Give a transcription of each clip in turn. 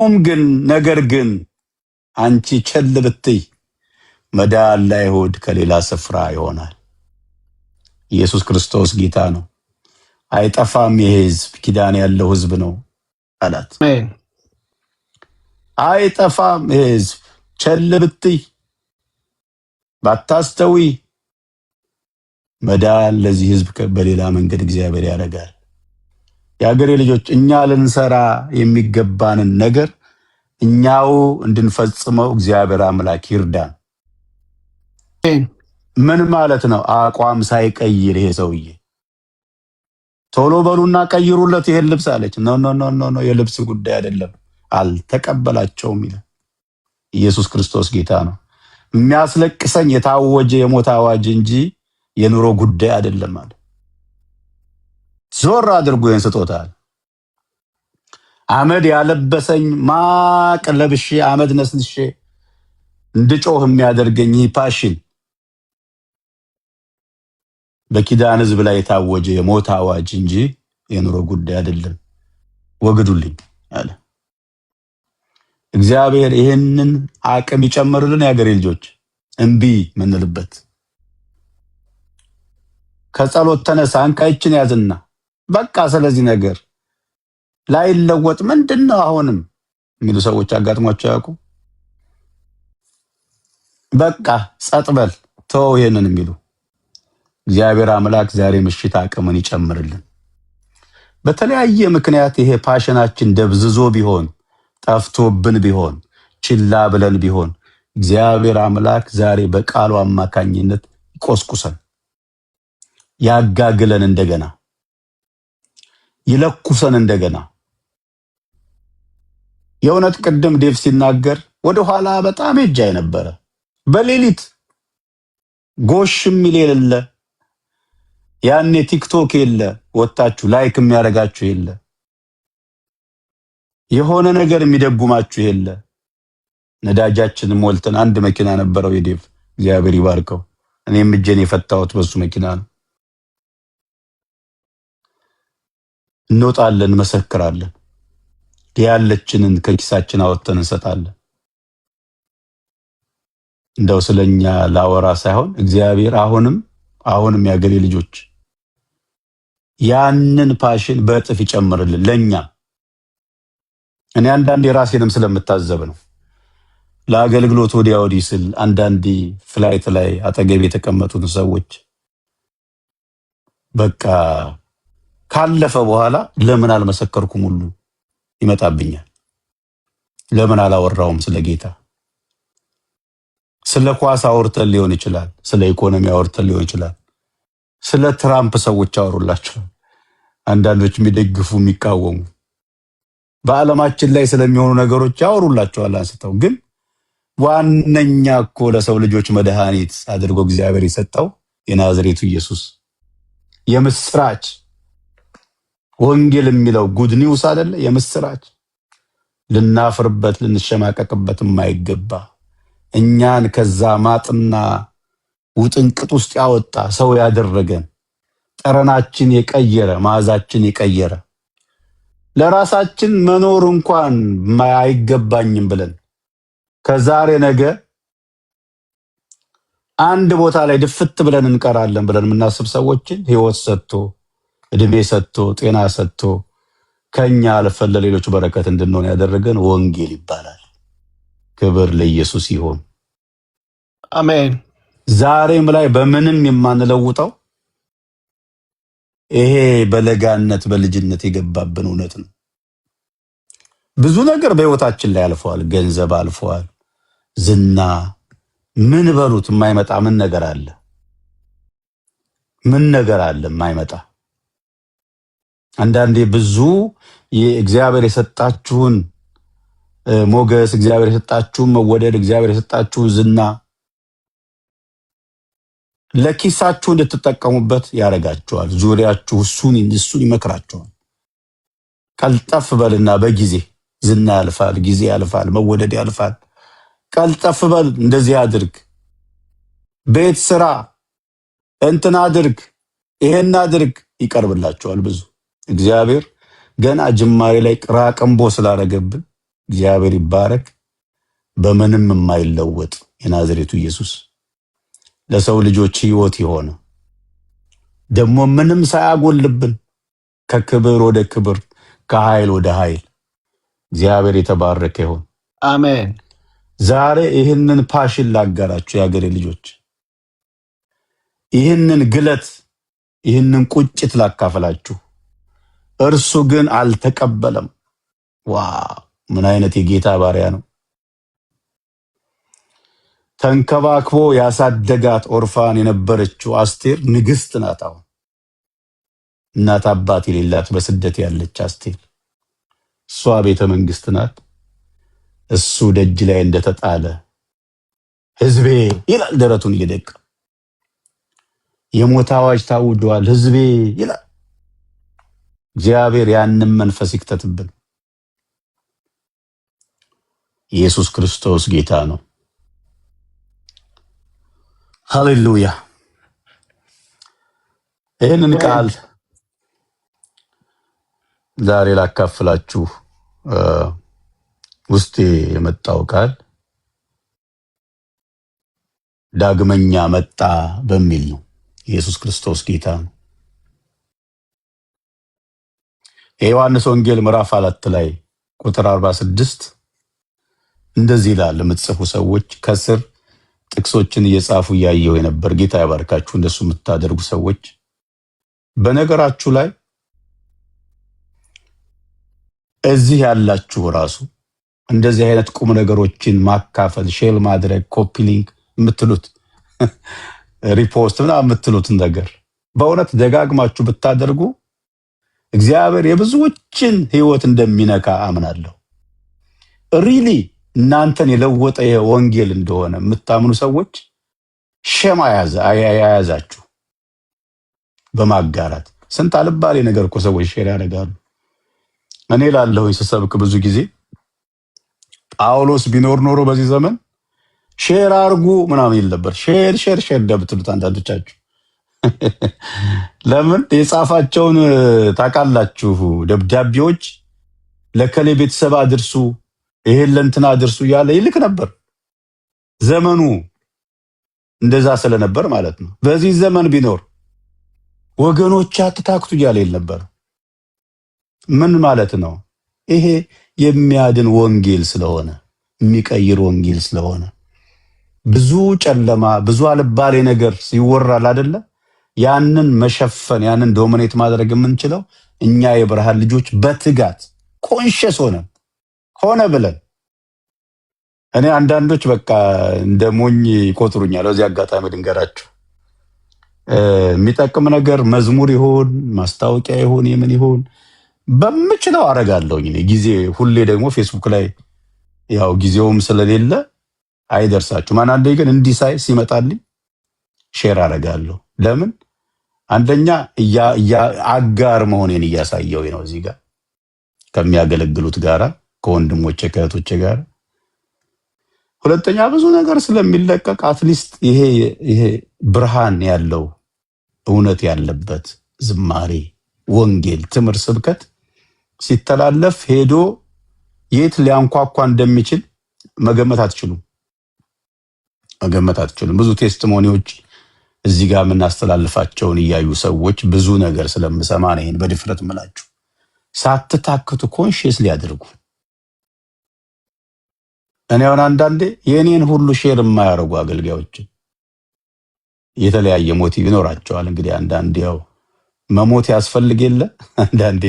ነገር ግን አንቺ ቸል ብትይ መዳን ለአይሁድ ከሌላ ስፍራ ይሆናል። ኢየሱስ ክርስቶስ ጌታ ነው። አይጠፋም። ይሄ ሕዝብ ኪዳን ያለው ሕዝብ ነው አላት። አሜን። አይጠፋም። ይሄ ሕዝብ ቸል ብትይ ባታስተዊ መዳን ለዚህ ሕዝብ በሌላ መንገድ እግዚአብሔር ያደርጋል። የአገሬ ልጆች እኛ ልንሰራ የሚገባንን ነገር እኛው እንድንፈጽመው እግዚአብሔር አምላክ ይርዳን። አሜን። ምን ማለት ነው? አቋም ሳይቀይር ይሄ ሰውዬ ቶሎ በሉና ቀይሩለት ይሄን ልብስ አለች። ኖ ኖ ኖ ኖ ኖ፣ የልብስ ጉዳይ አይደለም። አልተቀበላቸውም ይላል። ኢየሱስ ክርስቶስ ጌታ ነው። የሚያስለቅሰኝ የታወጀ የሞት አዋጅ እንጂ የኑሮ ጉዳይ አይደለም አለ። ዞር አድርጎ ይህን ስጦታል። አመድ ያለበሰኝ ማቅ ለብሼ አመድ ነስንሼ እንድጮህ የሚያደርገኝ ፓሽን በኪዳን ሕዝብ ላይ የታወጀ የሞት አዋጅ እንጂ የኑሮ ጉዳይ አይደለም። ወግዱልኝ አለ እግዚአብሔር። ይህንን አቅም ይጨምርልን የአገሬ ልጆች። እምቢ ምንልበት ከጸሎት ተነሳ፣ አንቃይችን ያዝና በቃ ስለዚህ ነገር ላይለወጥ ምንድነው አሁንም የሚሉ ሰዎች አጋጥሟቸው ያውቁ? በቃ ጸጥበል ተው ይሄንን የሚሉ እግዚአብሔር አምላክ ዛሬ ምሽት አቅምን ይጨምርልን። በተለያየ ምክንያት ይሄ ፓሽናችን ደብዝዞ ቢሆን ጠፍቶብን ቢሆን ችላ ብለን ቢሆን እግዚአብሔር አምላክ ዛሬ በቃሉ አማካኝነት ይቆስቁሰን፣ ያጋግለን፣ እንደገና ይለኩሰን እንደገና። የእውነት ቅድም ዴቭ ሲናገር ወደኋላ በጣም ሄጃይ ነበረ። በሌሊት ጎሽ የሚል የለ፣ ያኔ ቲክቶክ የለ፣ ወጣችሁ ላይክ የሚያደርጋችሁ የለ፣ የሆነ ነገር የሚደጉማችሁ የለ። ነዳጃችን ሞልተን አንድ መኪና ነበረው የዴቭ፣ እግዚአብሔር ይባርከው። እኔም እጄን የፈታሁት በሱ መኪና ነው። እንወጣለን፣ መሰክራለን፣ ያለችንን ከኪሳችን አወጥተን እንሰጣለን። እንደው ስለኛ ላወራ ሳይሆን እግዚአብሔር አሁንም ያገሬ ልጆች ያንን ፓሽን በእጥፍ ይጨምርልን ለኛ። እኔ አንዳንዴ ራሴንም ስለምታዘብ ነው ለአገልግሎት ወዲያ ወዲህ ስል አንዳንዴ ፍላይት ላይ አጠገብ የተቀመጡት ሰዎች በቃ ካለፈ በኋላ ለምን አልመሰከርኩም ሁሉ ይመጣብኛል። ለምን አላወራውም ስለ ጌታ? ስለ ኳስ አውርተን ሊሆን ይችላል፣ ስለ ኢኮኖሚ አውርተን ሊሆን ይችላል፣ ስለ ትራምፕ ሰዎች አወሩላቸው፣ አንዳንዶች የሚደግፉ የሚቃወሙ በዓለማችን ላይ ስለሚሆኑ ነገሮች ያወሩላቸዋል አንስተው። ግን ዋነኛ እኮ ለሰው ልጆች መድኃኒት አድርጎ እግዚአብሔር የሰጠው የናዝሬቱ ኢየሱስ የምስራች ወንጌል የሚለው ጉድ ኒውስ አይደለ? የምስራች ልናፍርበት ልንሸማቀቅበት የማይገባ እኛን ከዛ ማጥና ውጥንቅጥ ውስጥ ያወጣ ሰው ያደረገን ጠረናችን የቀየረ መዓዛችን የቀየረ ለራሳችን መኖር እንኳን አይገባኝም ብለን ከዛሬ ነገ አንድ ቦታ ላይ ድፍት ብለን እንቀራለን ብለን የምናስብ ሰዎችን ሕይወት ሰጥቶ እድሜ ሰጥቶ ጤና ሰጥቶ ከኛ አልፈን ለሌሎች በረከት እንድንሆን ያደረገን ወንጌል ይባላል። ክብር ለኢየሱስ ይሁን። አሜን። ዛሬም ላይ በምንም የማንለውጠው ይሄ በለጋነት በልጅነት የገባብን እውነት ነው። ብዙ ነገር በህይወታችን ላይ አልፈዋል። ገንዘብ አልፈዋል። ዝና ምን በሉት የማይመጣ ምን ነገር አለ? ምን ነገር አለ የማይመጣ? አንዳንዴ ብዙ የእግዚአብሔር የሰጣችሁን ሞገስ፣ እግዚአብሔር የሰጣችሁን መወደድ፣ እግዚአብሔር የሰጣችሁን ዝና ለኪሳችሁ እንድትጠቀሙበት ያደርጋችኋል። ዙሪያችሁ እሱን ይመክራችኋል። ቀልጠፍ በልና በጊዜ ዝና ያልፋል፣ ጊዜ ያልፋል፣ መወደድ ያልፋል። ቀልጠፍ በል፣ እንደዚህ አድርግ፣ ቤት ስራ፣ እንትን አድርግ፣ ይሄን አድርግ ይቀርብላችኋል ብዙ። እግዚአብሔር ገና ጅማሬ ላይ ቅራቅንቦ ስላደረገብን እግዚአብሔር ይባረክ። በምንም የማይለወጥ የናዝሬቱ ኢየሱስ ለሰው ልጆች ሕይወት የሆነ ደግሞ ምንም ሳያጎልብን ከክብር ወደ ክብር ከኃይል ወደ ኃይል እግዚአብሔር የተባረከ ይሁን። አሜን። ዛሬ ይህንን ፓሽን ላጋራችሁ የአገሬ ልጆች፣ ይህንን ግለት፣ ይህንን ቁጭት ላካፈላችሁ። እርሱ ግን አልተቀበለም። ዋው! ምን አይነት የጌታ ባሪያ ነው! ተንከባክቦ ያሳደጋት ኦርፋን የነበረችው አስቴር ንግስት ናት። አሁን እናት አባት የሌላት በስደት ያለች አስቴር እሷ ቤተ መንግስት ናት። እሱ ደጅ ላይ እንደተጣለ ህዝቤ ይላል ደረቱን እየደቃ። የሞት አዋጅ ታውጇል ህዝቤ ይላል። እግዚአብሔር ያንን መንፈስ ይክተትብን። ኢየሱስ ክርስቶስ ጌታ ነው። ሃሌሉያ። ይህንን ቃል ዛሬ ላካፍላችሁ ውስጤ የመጣው ቃል ዳግመኛ መጣ በሚል ነው። ኢየሱስ ክርስቶስ ጌታ ነው። የዮሐንስ ወንጌል ምዕራፍ 4 ላይ ቁጥር 46 እንደዚህ ይላል። የምትጽፉ ሰዎች ከስር ጥቅሶችን እየጻፉ እያየሁ የነበር ጌታ ያባርካችሁ። እንደሱ የምታደርጉ ሰዎች በነገራችሁ ላይ እዚህ ያላችሁ ራሱ እንደዚህ አይነት ቁም ነገሮችን ማካፈል፣ ሼር ማድረግ፣ ኮፒ ሊንክ የምትሉት ሪፖስት ምናምን የምትሉትን ነገር በእውነት ደጋግማችሁ ብታደርጉ እግዚአብሔር የብዙዎችን ህይወት እንደሚነካ አምናለሁ። ሪሊ እናንተን የለወጠ ወንጌል እንደሆነ የምታምኑ ሰዎች ሸማ ያያዛችሁ በማጋራት ስንት አልባሌ ነገር እኮ ሰዎች ሼር ያደርጋሉ። እኔ ላለሁኝ ስሰብክ ብዙ ጊዜ ጳውሎስ ቢኖር ኖሮ በዚህ ዘመን ሼር አርጉ ምናምን ይል ነበር። ሼር ሼር ሼር እንደምትሉት አንዳንዶቻችሁ ለምን የጻፋቸውን ታውቃላችሁ? ደብዳቤዎች ለከሌ ቤተሰብ አድርሱ፣ ይሄን ለእንትና አድርሱ እያለ ይልክ ነበር። ዘመኑ እንደዛ ስለነበር ማለት ነው። በዚህ ዘመን ቢኖር ወገኖች አትታክቱ እያለ ይል ነበር። ምን ማለት ነው? ይሄ የሚያድን ወንጌል ስለሆነ፣ የሚቀይር ወንጌል ስለሆነ ብዙ ጨለማ ብዙ አልባሌ ነገር ይወራል አይደለ? ያንን መሸፈን ያንን ዶሚኔት ማድረግ የምንችለው እኛ የብርሃን ልጆች በትጋት ኮንሽስ ሆነ ብለን። እኔ አንዳንዶች በቃ እንደ ሞኝ ይቆጥሩኛል። በዚህ አጋጣሚ ድንገራችሁ የሚጠቅም ነገር መዝሙር ይሁን ማስታወቂያ ይሁን የምን ይሁን በምችለው አረጋለሁኝ። እኔ ጊዜ ሁሌ ደግሞ ፌስቡክ ላይ ያው ጊዜውም ስለሌለ አይደርሳችሁም። አንዳንዴ ግን እንዲህ ሳይ ሲመጣልኝ ሼር አረጋለሁ። ለምን? አንደኛ አጋር መሆኔን እያሳየው ነው እዚህ ጋር ከሚያገለግሉት ጋራ ከወንድሞቼ ከእህቶቼ ጋር። ሁለተኛ ብዙ ነገር ስለሚለቀቅ አትሊስት ይሄ ብርሃን ያለው እውነት ያለበት ዝማሬ፣ ወንጌል፣ ትምህርት፣ ስብከት ሲተላለፍ ሄዶ የት ሊያንኳኳ እንደሚችል መገመት አትችሉም። ብዙ ቴስቲሞኒዎች እዚህ ጋር የምናስተላልፋቸውን እያዩ ሰዎች ብዙ ነገር ስለምሰማ ነው ይሄን በድፍረት ምላችሁ። ሳትታክቱ ኮንሽስ ሊያደርጉ እኔ አሁን አንዳንዴ የኔን ሁሉ ሼር የማያደርጉ አገልጋዮች የተለያየ ሞቲቭ ይኖራቸዋል። እንግዲህ አንዳንዴ ያው መሞት ያስፈልግ የለ አንዳንዴ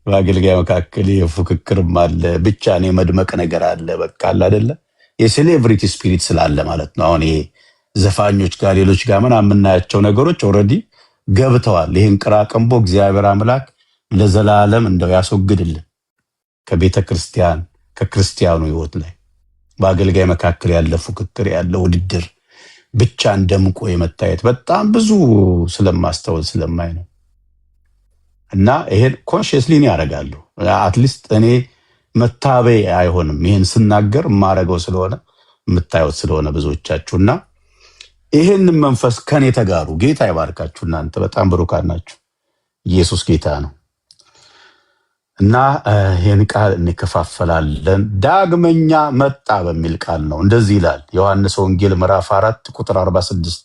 በአገልጋይ መካከል የፉክክርም አለ፣ ብቻ እኔ መድመቅ ነገር አለ። በቃ አለ አይደለ? የሴሌብሪቲ ስፒሪት ስላለ ማለት ነው። አሁን ይሄ ዘፋኞች ጋር ሌሎች ጋር ምናምን የምናያቸው ነገሮች ኦልሬዲ ገብተዋል። ይሄን ቅራቅንቦ እግዚአብሔር አምላክ ለዘላለም እንደው ያስወግድልን ከቤተ ክርስቲያን ከክርስቲያኑ ህይወት ላይ። በአገልጋይ መካከል ያለ ፉክክር ያለ ውድድር ብቻ እንደምቆ የመታየት በጣም ብዙ ስለማስተውል ስለማይ ነው። እና ይሄን ኮንሽስሊ ነው ያደርጋሉ። አትሊስት እኔ መታበይ አይሆንም ይሄን ስናገር ማረገው ስለሆነ የምታዩት ስለሆነ ብዙዎቻችሁና ይሄን መንፈስ ከኔ ተጋሩ። ጌታ ይባርካችሁ። እናንተ በጣም ብሩካን ናችሁ። ኢየሱስ ጌታ ነው። እና ይህን ቃል እንከፋፈላለን። ዳግመኛ መጣ በሚል ቃል ነው። እንደዚህ ይላል ዮሐንስ ወንጌል ምዕራፍ 4 ቁጥር 46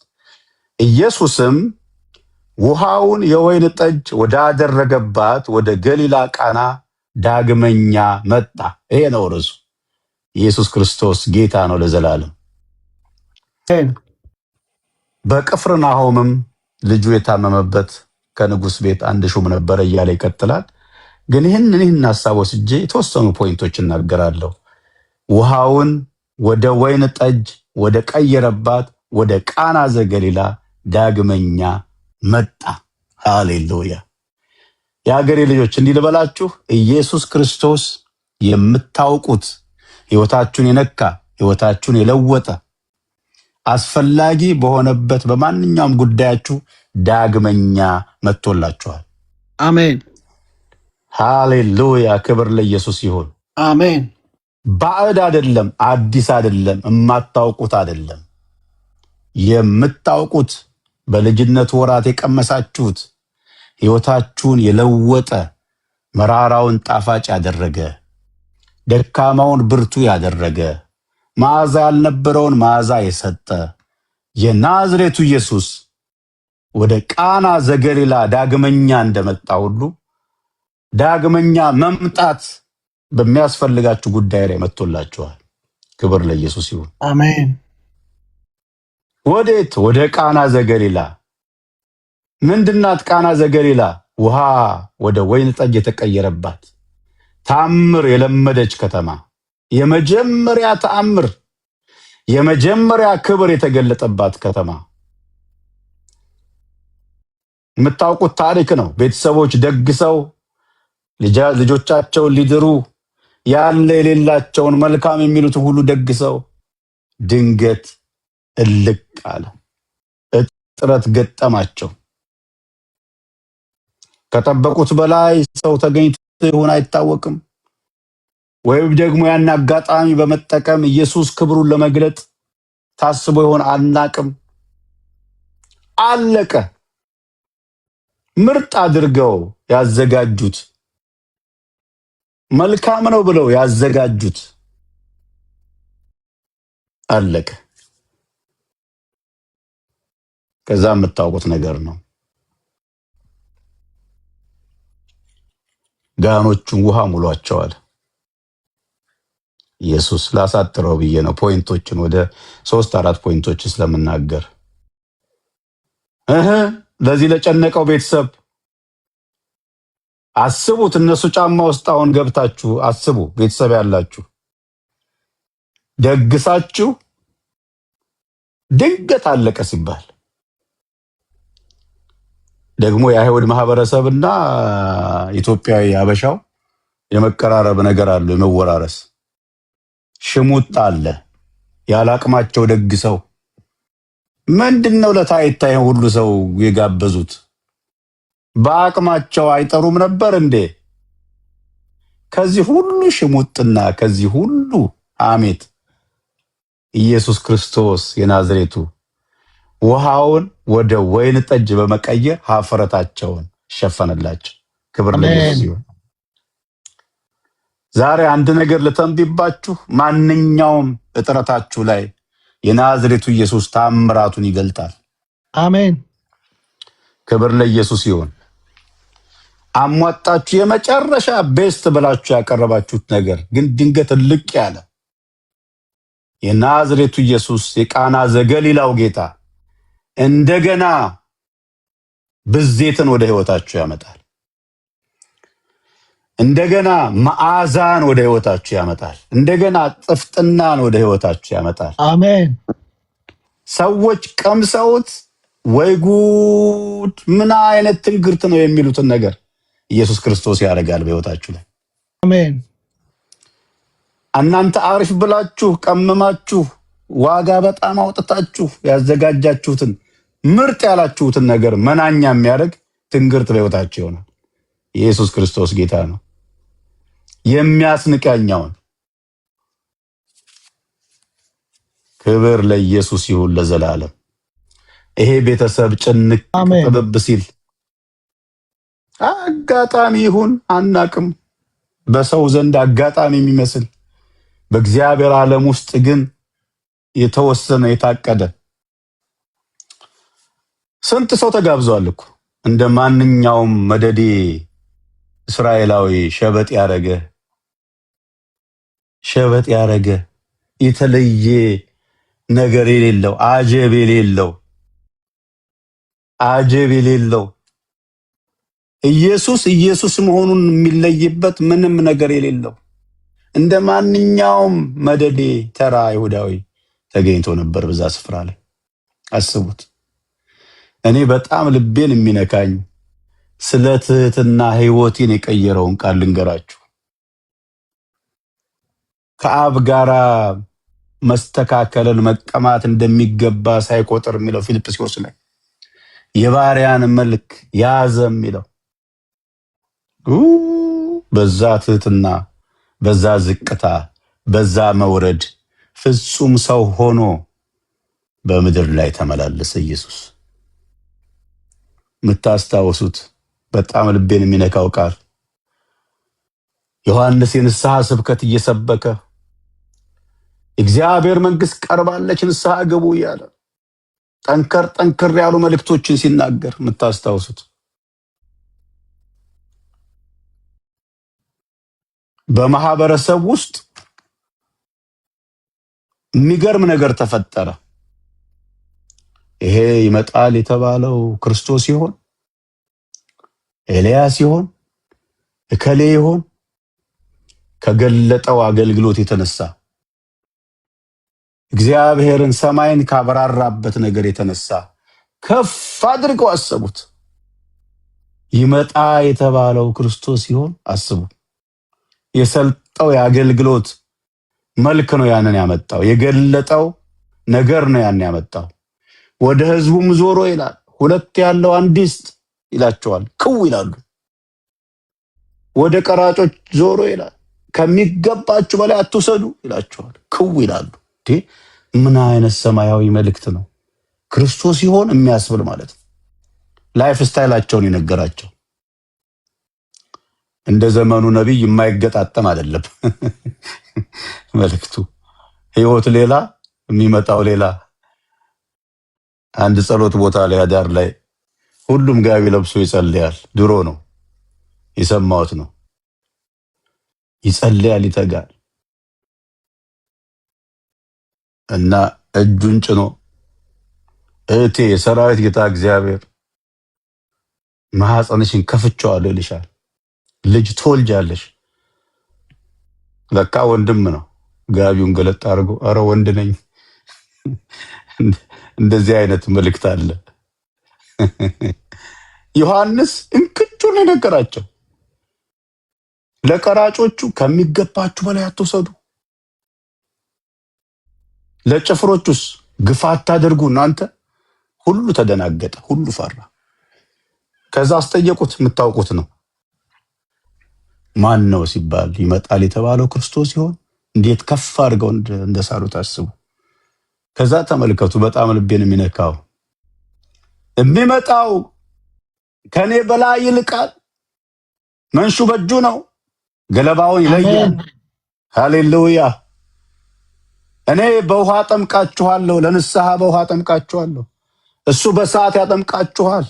ኢየሱስም ውሃውን የወይን ጠጅ ወዳደረገባት ወደ ገሊላ ቃና ዳግመኛ መጣ። ይሄ ነው ርዕሱ። ኢየሱስ ክርስቶስ ጌታ ነው ለዘላለም። በቅፍርናሆምም ልጁ የታመመበት ከንጉሥ ቤት አንድ ሹም ነበረ እያለ ይቀጥላል። ግን ይህን ሀሳብ ወስጄ የተወሰኑ ፖይንቶች እናገራለሁ። ውሃውን ወደ ወይን ጠጅ ወደ ቀየረባት ወደ ቃና ዘገሊላ ዳግመኛ መጣ። ሃሌሉያ! የሀገሬ ልጆች እንዲህ ልበላችሁ፣ ኢየሱስ ክርስቶስ የምታውቁት ሕይወታችሁን የነካ ሕይወታችሁን የለወጠ አስፈላጊ በሆነበት በማንኛውም ጉዳያችሁ ዳግመኛ መጥቶላችኋል። አሜን። ሃሌሉያ! ክብር ለኢየሱስ ይሁን። አሜን። ባዕድ አይደለም፣ አዲስ አይደለም፣ የማታውቁት አይደለም። የምታውቁት በልጅነት ወራት የቀመሳችሁት ሕይወታችሁን የለወጠ መራራውን ጣፋጭ ያደረገ ደካማውን ብርቱ ያደረገ መዓዛ ያልነበረውን መዓዛ የሰጠ የናዝሬቱ ኢየሱስ ወደ ቃና ዘገሊላ ዳግመኛ እንደመጣ ሁሉ ዳግመኛ መምጣት በሚያስፈልጋችሁ ጉዳይ ላይ መጥቶላችኋል። ክብር ለኢየሱስ ይሁን። አሜን። ወዴት? ወደ ቃና ዘገሊላ። ምንድናት ቃና ዘገሊላ? ውሃ ወደ ወይን ጠጅ የተቀየረባት ታምር የለመደች ከተማ፣ የመጀመሪያ ተአምር የመጀመሪያ ክብር የተገለጠባት ከተማ። የምታውቁት ታሪክ ነው። ቤተሰቦች ደግሰው ልጆቻቸውን ሊድሩ ያለ የሌላቸውን መልካም የሚሉትን ሁሉ ደግሰው ድንገት እልቅ አለ። እጥረት ገጠማቸው። ከጠበቁት በላይ ሰው ተገኝቶ ይሆን አይታወቅም። ወይም ደግሞ ያን አጋጣሚ በመጠቀም ኢየሱስ ክብሩን ለመግለጥ ታስቦ ይሆን አናቅም። አለቀ። ምርጥ አድርገው ያዘጋጁት መልካም ነው ብለው ያዘጋጁት አለቀ። ከዛ የምታውቁት ነገር ነው። ጋኖቹን ውሃ ሙሏቸዋል። ኢየሱስ ላሳጥረው ብዬ ነው ፖይንቶችን ወደ 3-4 ፖይንቶች ስለምናገር ለዚህ ለጨነቀው ቤተሰብ አስቡት። እነሱ ጫማ ውስጥ አሁን ገብታችሁ አስቡ። ቤተሰብ ያላችሁ ደግሳችሁ ድንገት አለቀ ሲባል ደግሞ የአይሁድ ማህበረሰብና ኢትዮጵያዊ አበሻው የመቀራረብ ነገር አለ፣ የመወራረስ ሽሙጥ አለ። ያላቅማቸው ደግሰው ምንድነው ለታይታይ ሁሉ ሰው የጋበዙት? በአቅማቸው አይጠሩም ነበር እንዴ? ከዚህ ሁሉ ሽሙጥና ከዚህ ሁሉ አሜት ኢየሱስ ክርስቶስ የናዝሬቱ ውሃውን ወደ ወይን ጠጅ በመቀየር ሀፍረታቸውን ሸፈነላቸው። ክብር ለኢየሱስ ይሁን። ዛሬ አንድ ነገር ልተንብይባችሁ፣ ማንኛውም እጥረታችሁ ላይ የናዝሬቱ ኢየሱስ ታምራቱን ይገልጣል። አሜን። ክብር ለኢየሱስ ይሁን። አሟጣችሁ የመጨረሻ ቤስት ብላችሁ ያቀረባችሁት ነገር ግን ድንገት ልቅ ያለ የናዝሬቱ ኢየሱስ የቃና ዘገሊላው ጌታ እንደገና ብዜትን ወደ ህይወታችሁ ያመጣል። እንደገና መዓዛን ወደ ህይወታችሁ ያመጣል። እንደገና ጥፍጥናን ወደ ህይወታችሁ ያመጣል። አሜን። ሰዎች ቀምሰውት ወይ ጉድ ምን አይነት ትንግርት ነው የሚሉትን ነገር ኢየሱስ ክርስቶስ ያደርጋል በህይወታችሁ ላይ። አሜን። እናንተ አሪፍ ብላችሁ ቀመማችሁ ዋጋ በጣም አውጥታችሁ ያዘጋጃችሁትን ምርጥ ያላችሁትን ነገር መናኛ የሚያደርግ ትንግርት በህይወታችሁ ይሆናል። ኢየሱስ ክርስቶስ ጌታ ነው። የሚያስንቀኛውን ክብር ለኢየሱስ ይሁን ለዘላለም። ይሄ ቤተሰብ ጭንቅ ጥብብ ሲል አጋጣሚ ይሁን አናቅም በሰው ዘንድ አጋጣሚ የሚመስል በእግዚአብሔር ዓለም ውስጥ ግን የተወሰነ የታቀደ ስንት ሰው ተጋብዟል እኮ እንደ ማንኛውም መደዴ እስራኤላዊ ሸበጥ ያረገ የተለየ ነገር የሌለው አጀብ የሌለው ኢየሱስ መሆኑን የሚለይበት ምንም ነገር የሌለው እንደ ማንኛውም መደዴ ተራ ይሁዳዊ ተገኝቶ ነበር በዛ ስፍራ ላይ። አስቡት። እኔ በጣም ልቤን የሚነካኝ ስለ ትህትና ሕይወቴን የቀየረውን ቃል ልንገራችሁ። ከአብ ጋራ መስተካከልን መቀማት እንደሚገባ ሳይቆጥር የሚለው ፊልጵስዩስ ላይ የባሪያን መልክ ያዘ የሚለው በዛ ትህትና፣ በዛ ዝቅታ፣ በዛ መውረድ ፍጹም ሰው ሆኖ በምድር ላይ ተመላለሰ ኢየሱስ። የምታስታውሱት በጣም ልቤን የሚነካው ቃል ዮሐንስ የንስሐ ስብከት እየሰበከ እግዚአብሔር መንግስት ቀርባለች ንስሐ ግቡ እያለ ጠንከር ያሉ መልእክቶችን ሲናገር የምታስታውሱት። በማህበረሰብ ውስጥ የሚገርም ነገር ተፈጠረ። ይሄ ይመጣል የተባለው ክርስቶስ ይሆን? ኤልያስ ይሆን? እከሌ ይሆን? ከገለጠው አገልግሎት የተነሳ እግዚአብሔርን ሰማይን ካበራራበት ነገር የተነሳ ከፍ አድርገው አሰቡት። ይመጣ የተባለው ክርስቶስ ሲሆን አስቡ። የሰልጠው የአገልግሎት መልክ ነው ያንን ያመጣው። የገለጠው ነገር ነው ያንን ያመጣው። ወደ ህዝቡም ዞሮ ይላል ሁለት ያለው አንድ ይስጥ ይላቸዋል። ክው ይላሉ። ወደ ቀራጮች ዞሮ ይላል ከሚገባችሁ በላይ አትውሰዱ ይላቸዋል። ክው ይላሉ። ምን አይነት ሰማያዊ መልእክት ነው! ክርስቶስ ይሆን የሚያስብል ማለት ነው። ላይፍ ስታይላቸውን የነገራቸው እንደ ዘመኑ ነብይ የማይገጣጠም አይደለም መልእክቱ። ህይወት ሌላ፣ የሚመጣው ሌላ። አንድ ጸሎት ቦታ ላይ አዳር ላይ ሁሉም ጋቢ ለብሶ ይጸልያል። ድሮ ነው የሰማሁት ነው። ይጸልያል፣ ይተጋል እና እጁን ጭኖ እህቴ የሰራዊት ጌታ እግዚአብሔር ማህፀንሽን ከፍቼዋለሁ ይልሻል። ልጅ ትወልጃለሽ። ለካ ወንድም ነው። ጋቢውን ገለጥ አድርጎ አረ ወንድ ነኝ። እንደዚህ አይነት መልእክት አለ። ዮሐንስ እንክቹን ነገራቸው። ለቀራጮቹ ከሚገባችሁ በላይ አትውሰዱ፣ ለጭፍሮቹስ ግፍ አታድርጉ እናንተ። ሁሉ ተደናገጠ፣ ሁሉ ፈራ። ከዛ አስጠየቁት። የምታውቁት ነው። ማን ነው ሲባል ይመጣል የተባለው ክርስቶስ ሲሆን እንዴት ከፍ አድርገው እንደሳሉት አስቡ። ከዛ ተመልከቱ። በጣም ልቤን የሚነካው የሚመጣው ከኔ በላይ ይልቃል፣ መንሹ በእጁ ነው፣ ገለባውን ይለያል። ሃሌሉያ። እኔ በውሃ ጠምቃችኋለሁ፣ ለንስሐ በውሃ ጠምቃችኋለሁ፣ እሱ በሰዓት ያጠምቃችኋል።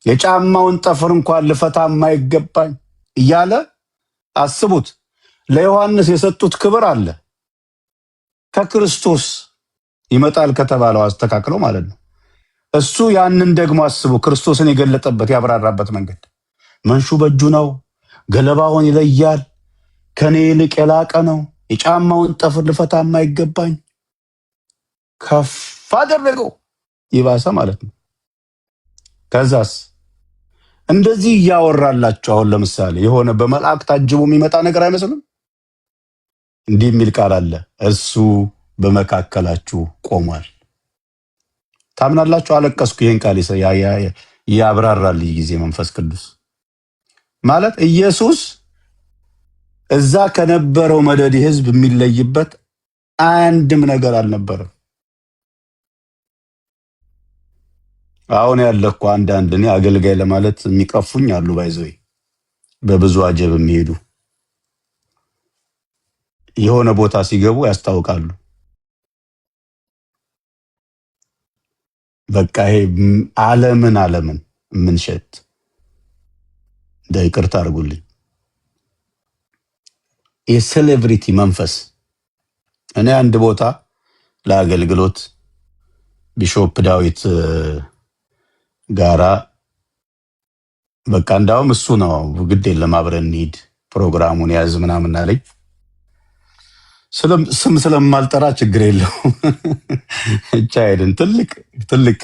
የጫማውን ጠፍር እንኳን ልፈታ የማይገባኝ እያለ አስቡት። ለዮሐንስ የሰጡት ክብር አለ። ከክርስቶስ ይመጣል ከተባለው አስተካክለው ማለት ነው። እሱ ያንን ደግሞ አስቡ። ክርስቶስን የገለጠበት ያብራራበት መንገድ መንሹ በእጁ ነው፣ ገለባውን ይለያል፣ ከኔ ይልቅ የላቀ ነው፣ የጫማውን ጠፍር ልፈታ የማይገባኝ ከፍ አደረገው። ይባሰ ማለት ነው። ከዛስ እንደዚህ እያወራላችሁ አሁን ለምሳሌ የሆነ በመልአክ ታጅቦ የሚመጣ ነገር አይመስልም? እንዲህ የሚል ቃል አለ፣ እርሱ በመካከላችሁ ቆሟል። ታምናላችሁ? አለቀስኩ። ይሄን ቃል ያብራራልኝ ጊዜ መንፈስ ቅዱስ ማለት ኢየሱስ እዛ ከነበረው መደዲ ህዝብ የሚለይበት አንድም ነገር አልነበረም። አሁን ያለኩ አንዳንድ እኔ አገልጋይ ለማለት የሚቀፉኝ አሉ። ባይዘይ በብዙ አጀብ የሚሄዱ የሆነ ቦታ ሲገቡ ያስታውቃሉ። በቃ ይሄ ዓለምን ምንሸት ይቅርታ አድርጉልኝ የሴሌብሪቲ መንፈስ። እኔ አንድ ቦታ ለአገልግሎት ቢሾፕ ዳዊት ጋራ በቃ እንዳውም እሱ ነው ግድ የለም አብረን እንሂድ ፕሮግራሙን ያዝ ምናምን አለኝ። ስም ስለማልጠራ ችግር የለውም ብቻ ሄድን። ትልቅ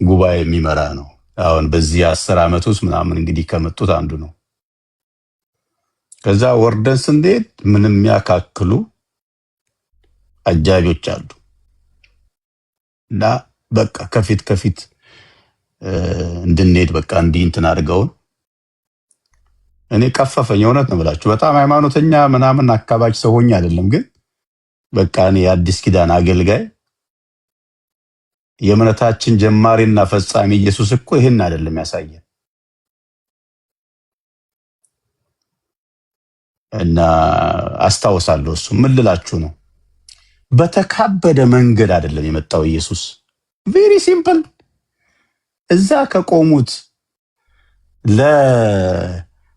ጉባኤ የሚመራ ነው። አሁን በዚህ 10 ዓመት ውስጥ ምናምን እንግዲህ ከመጡት አንዱ ነው። ከዛ ወርደን ስንሄድ ምንም የሚያካክሉ አጃቢዎች አሉ እና በቃ ከፊት እንድንሄድ በቃ እንዲህ እንትን አድርገውን እኔ ቀፈፈኝ። እውነት ነው ብላችሁ በጣም ሃይማኖተኛ ምናምን አካባቢ ሰው ሆኜ አይደለም፣ ግን በቃ እኔ የአዲስ ኪዳን አገልጋይ የእምነታችን ጀማሪና ፈጻሚ ኢየሱስ እኮ ይሄን አይደለም ያሳየን። እና አስታውሳለሁ እሱ ምን ልላችሁ ነው፣ በተካበደ መንገድ አይደለም የመጣው ኢየሱስ። ቬሪ ሲምፕል። እዛ ከቆሙት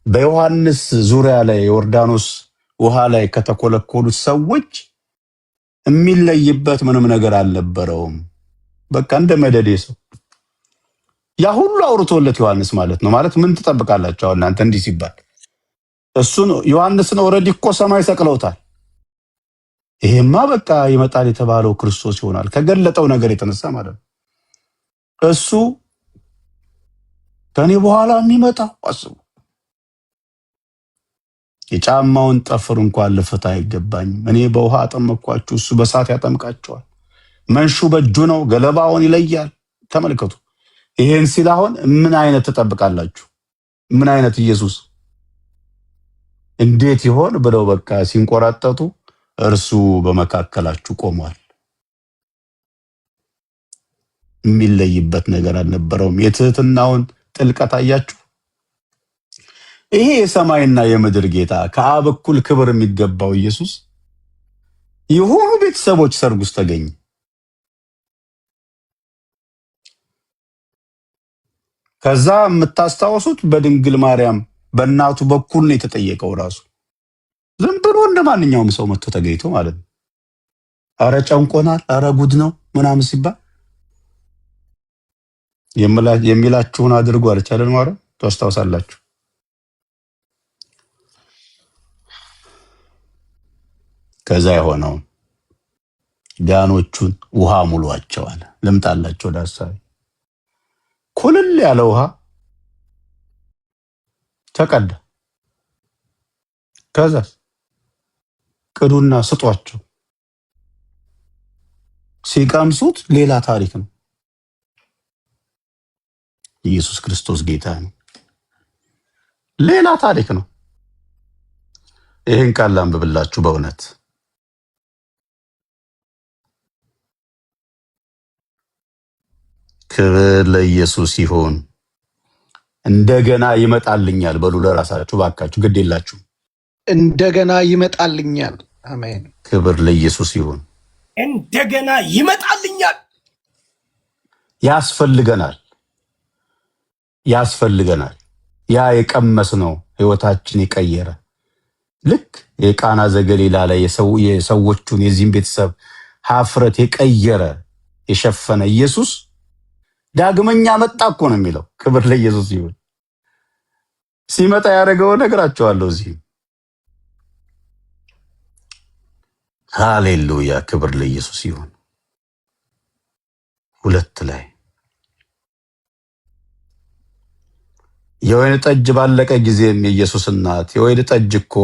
በዮሐንስ ዙሪያ ላይ ዮርዳኖስ ውሃ ላይ ከተኮለኮሉት ሰዎች የሚለይበት ምንም ነገር አልነበረውም። በቃ እንደ መደዴ ሰው ያ ሁሉ አውርቶለት ዮሐንስ ማለት ነው። ማለት ምን ትጠብቃላችሁ እናንተ እንዲህ ሲባል? እሱን ዮሐንስን ኦልሬዲ እኮ ሰማይ ሰቅለውታል። ይሄማ በቃ ይመጣል የተባለው ክርስቶስ ይሆናል ከገለጠው ነገር የተነሳ ማለት ነው። እሱ ከኔ በኋላ የሚመጣው አስቡ፣ የጫማውን ጠፍር እንኳን ልፈታ አይገባኝም፣ እኔ በውሃ አጠመቅኳችሁ እሱ በእሳት ያጠምቃቸዋል፣ መንሹ በእጁ ነው ገለባውን ይለያል። ተመልከቱ። ይሄን ሲል አሁን ምን አይነት ትጠብቃላችሁ? ምን አይነት ኢየሱስ እንዴት ይሆን ብለው በቃ ሲንቆራጠጡ እርሱ በመካከላችሁ ቆሟል። የሚለይበት ነገር አልነበረውም። የትህትናውን ጥልቀት አያችሁ? ይሄ የሰማይና የምድር ጌታ ከአብ እኩል ክብር የሚገባው ኢየሱስ የሆኑ ቤተሰቦች ሰርግ ውስጥ ተገኘ። ከዛ የምታስታውሱት በድንግል ማርያም በእናቱ በኩል ነው የተጠየቀው። ራሱ ዝም ብሎ እንደማንኛውም ሰው መጥቶ ተገኝቶ ማለት ነው። አረ ጨንቆናል፣ አረ ጉድ ነው ምናምን ሲባል የሚላችሁን አድርጉ አልቻለን ማለት ታስታውሳላችሁ። ከዛ የሆነው ጋኖቹን ውሃ ሙሏቸው አለ። ልምጣላችሁ ወደ ሐሳቤ። ኩልል ያለ ውሃ ተቀዳ። ከዛ ቅዱና ስጧቸው። ሲቀምሱት ሌላ ታሪክ ነው። ኢየሱስ ክርስቶስ ጌታ ነው። ሌላ ታሪክ ነው። ይሄን ቃል ላንብብላችሁ በእውነት ክብር ለኢየሱስ ይሁን። እንደገና ይመጣልኛል በሉ ለራሳችሁ ባካችሁ፣ ግድ የላችሁ። እንደገና ይመጣልኛል። አሜን። ክብር ለኢየሱስ ይሁን። እንደገና ይመጣልኛል። ያስፈልገናል። ያ የቀመስ ነው ህይወታችን የቀየረ ልክ የቃና ዘገሊላ ላይ የሰዎቹን የዚህም ቤተሰብ ሀፍረት የቀየረ የሸፈነ ኢየሱስ ዳግመኛ መጣ እኮ ነው የሚለው። ክብር ለኢየሱስ ይሁን። ሲመጣ ያደረገው ነገራቸዋለሁ እዚህ። ሃሌሉያ ክብር ለኢየሱስ ይሁን። 2 ላይ የወይን ጠጅ ባለቀ ጊዜም የኢየሱስ እናት የወይን ጠጅ እኮ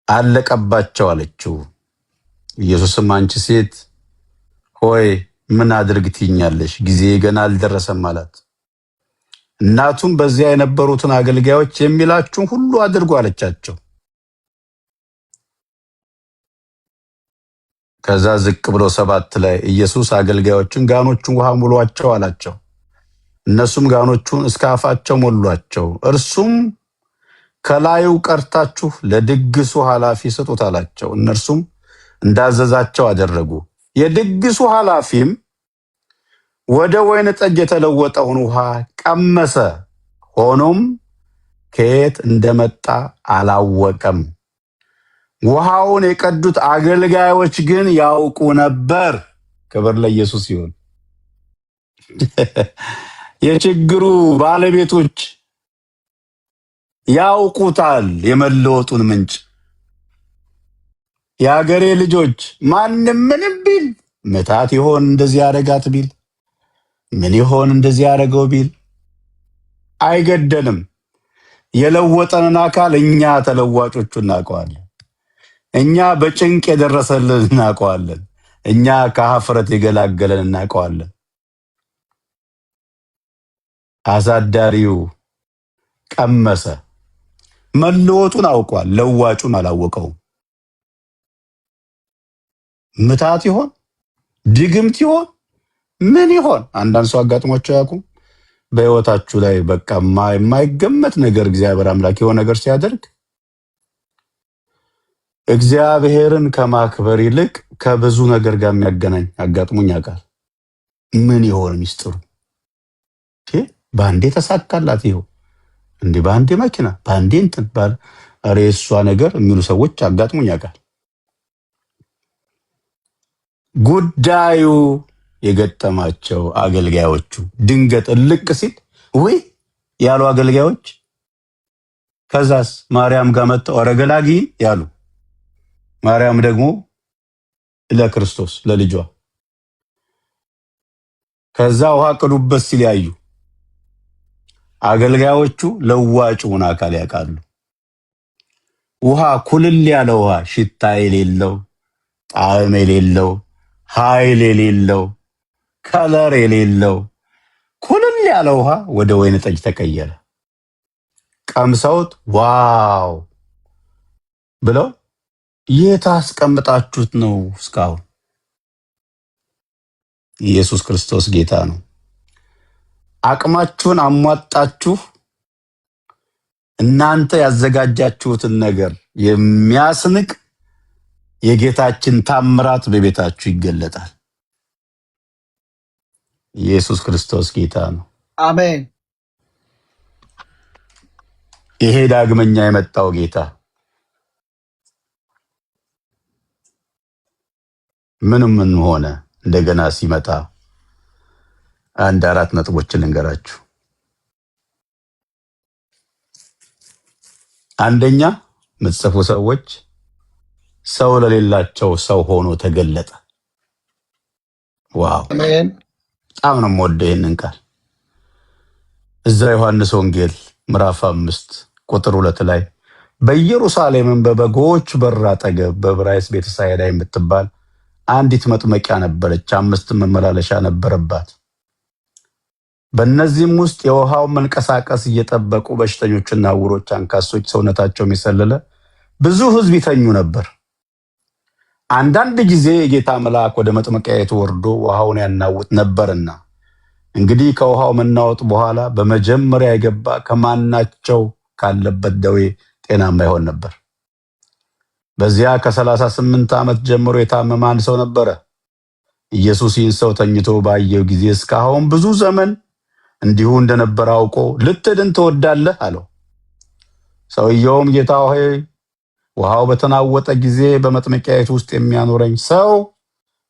አለቀባቸው አለችው። ኢየሱስም አንቺ ሴት ሆይ ምን አድርግ ትይኛለሽ? ጊዜ ገና አልደረሰም አላት። እናቱም በዚያ የነበሩትን አገልጋዮች የሚላችሁን ሁሉ አድርጉ አለቻቸው። ከዛ ዝቅ ብሎ 7 ላይ ኢየሱስ አገልጋዮችን ጋኖቹን ውሃ ሙሏቸው አላቸው። እነሱም ጋኖቹን እስከ አፋቸው ሞሏቸው። እርሱም ከላዩ ቀርታችሁ ለድግሱ ኃላፊ ስጡት አላቸው። እነርሱም እንዳዘዛቸው አደረጉ። የድግሱ ኃላፊም ወደ ወይን ጠጅ የተለወጠውን ውሃ ቀመሰ። ሆኖም ከየት እንደመጣ አላወቀም። ውሃውን የቀዱት አገልጋዮች ግን ያውቁ ነበር። ክብር ለኢየሱስ ይሁን። የችግሩ ባለቤቶች ያውቁታል የመለወጡን ምንጭ። የአገሬ ልጆች ማንም ምንም ቢል ምታት ይሆን እንደዚህ ያደረጋት ቢል ምን ይሆን እንደዚህ ያደረገው ቢል አይገደንም። የለወጠንን አካል እኛ ተለዋጮቹ እናውቀዋለን። እኛ በጭንቅ የደረሰልን እናውቀዋለን። እኛ ከሀፍረት የገላገለን እናውቀዋለን። አሳዳሪው ቀመሰ፣ መለወጡን አውቋል፣ ለዋጩን አላወቀውም። ምታት ይሆን ድግምት ይሆን ምን ይሆን? አንዳንድ ሰው አጋጥሟቸው ያውቁም? በህይወታችሁ ላይ በቃ የማይገመት ነገር እግዚአብሔር አምላክ የሆነ ነገር ሲያደርግ እግዚአብሔርን ከማክበር ይልቅ ከብዙ ነገር ጋር የሚያገናኝ አጋጥሞኝ ያውቃል። ምን ይሆን ሚስጥሩ? በአንዴ ተሳካላት፣ ይኸው እንዴ በአንዴ መኪና፣ በአንዴ እንትን ባል እሷ ነገር የሚሉ ሰዎች አጋጥሞኝ ያውቃል። ጉዳዩ የገጠማቸው አገልጋዮቹ ድንገት እልቅ ሲል ወይ ያሉ አገልጋዮች ከዛስ ማርያም ጋር መጥተው አረገላጊ ያሉ፣ ማርያም ደግሞ ለክርስቶስ ለልጇ ከዛ ውሃ ቅዱበት ሲል ያዩ አገልጋዮቹ ለዋጩን አካል ያውቃሉ። ውሃ ኩልል ያለ ውሃ፣ ሽታ የሌለው፣ ጣዕም የሌለው፣ ኃይል የሌለው፣ ከለር የሌለው ኩልል ያለ ውሃ ወደ ወይን ጠጅ ተቀየረ። ቀምሰውት ዋው ብለው የት አስቀምጣችሁት ነው እስካሁን? ኢየሱስ ክርስቶስ ጌታ ነው። አቅማችሁን አሟጣችሁ እናንተ ያዘጋጃችሁትን ነገር የሚያስንቅ የጌታችን ታምራት በቤታችሁ ይገለጣል። ኢየሱስ ክርስቶስ ጌታ ነው። አሜን። ይሄ ዳግመኛ የመጣው ጌታ ምን ሆነ? እንደገና ሲመጣ አንድ አራት ነጥቦችን ልንገራችሁ። አንደኛ፣ ምትጽፉ ሰዎች ሰው ለሌላቸው ሰው ሆኖ ተገለጠ። ዋው! አሜን። በጣም ነው የምወደው ይህንን ቃል። እዛ ዮሐንስ ወንጌል ምዕራፍ 5 ቁጥር 2 ላይ በኢየሩሳሌምም በበጎች በር አጠገብ በዕብራይስጥ ቤተሳይዳ የምትባል አንዲት መጥመቂያ ነበረች፣ 5 መመላለሻ ነበረባት። በእነዚህም ውስጥ የውሃውን መንቀሳቀስ እየጠበቁ በሽተኞችና ዕውሮች፣ አንካሶች፣ ሰውነታቸው የሰለለ ብዙ ሕዝብ ይተኙ ነበር። አንዳንድ ጊዜ የጌታ መልአክ ወደ መጥመቂያይቱ ወርዶ ውሃውን ያናውጥ ነበርና፣ እንግዲህ ከውሃው መናወጥ በኋላ በመጀመሪያ የገባ ከማናቸው ካለበት ደዌ ጤናማ ይሆን ነበር። በዚያ ከ38 ዓመት ጀምሮ የታመመ አንድ ሰው ነበረ። ኢየሱስ ይህን ሰው ተኝቶ ባየው ጊዜ እስካሁን ብዙ ዘመን እንዲሁ እንደነበረ አውቆ ልትድን ትወዳለህ አለው። ሰውየውም ጌታ ሆይ ውሃው በተናወጠ ጊዜ በመጥመቂያይቱ ውስጥ የሚያኖረኝ ሰው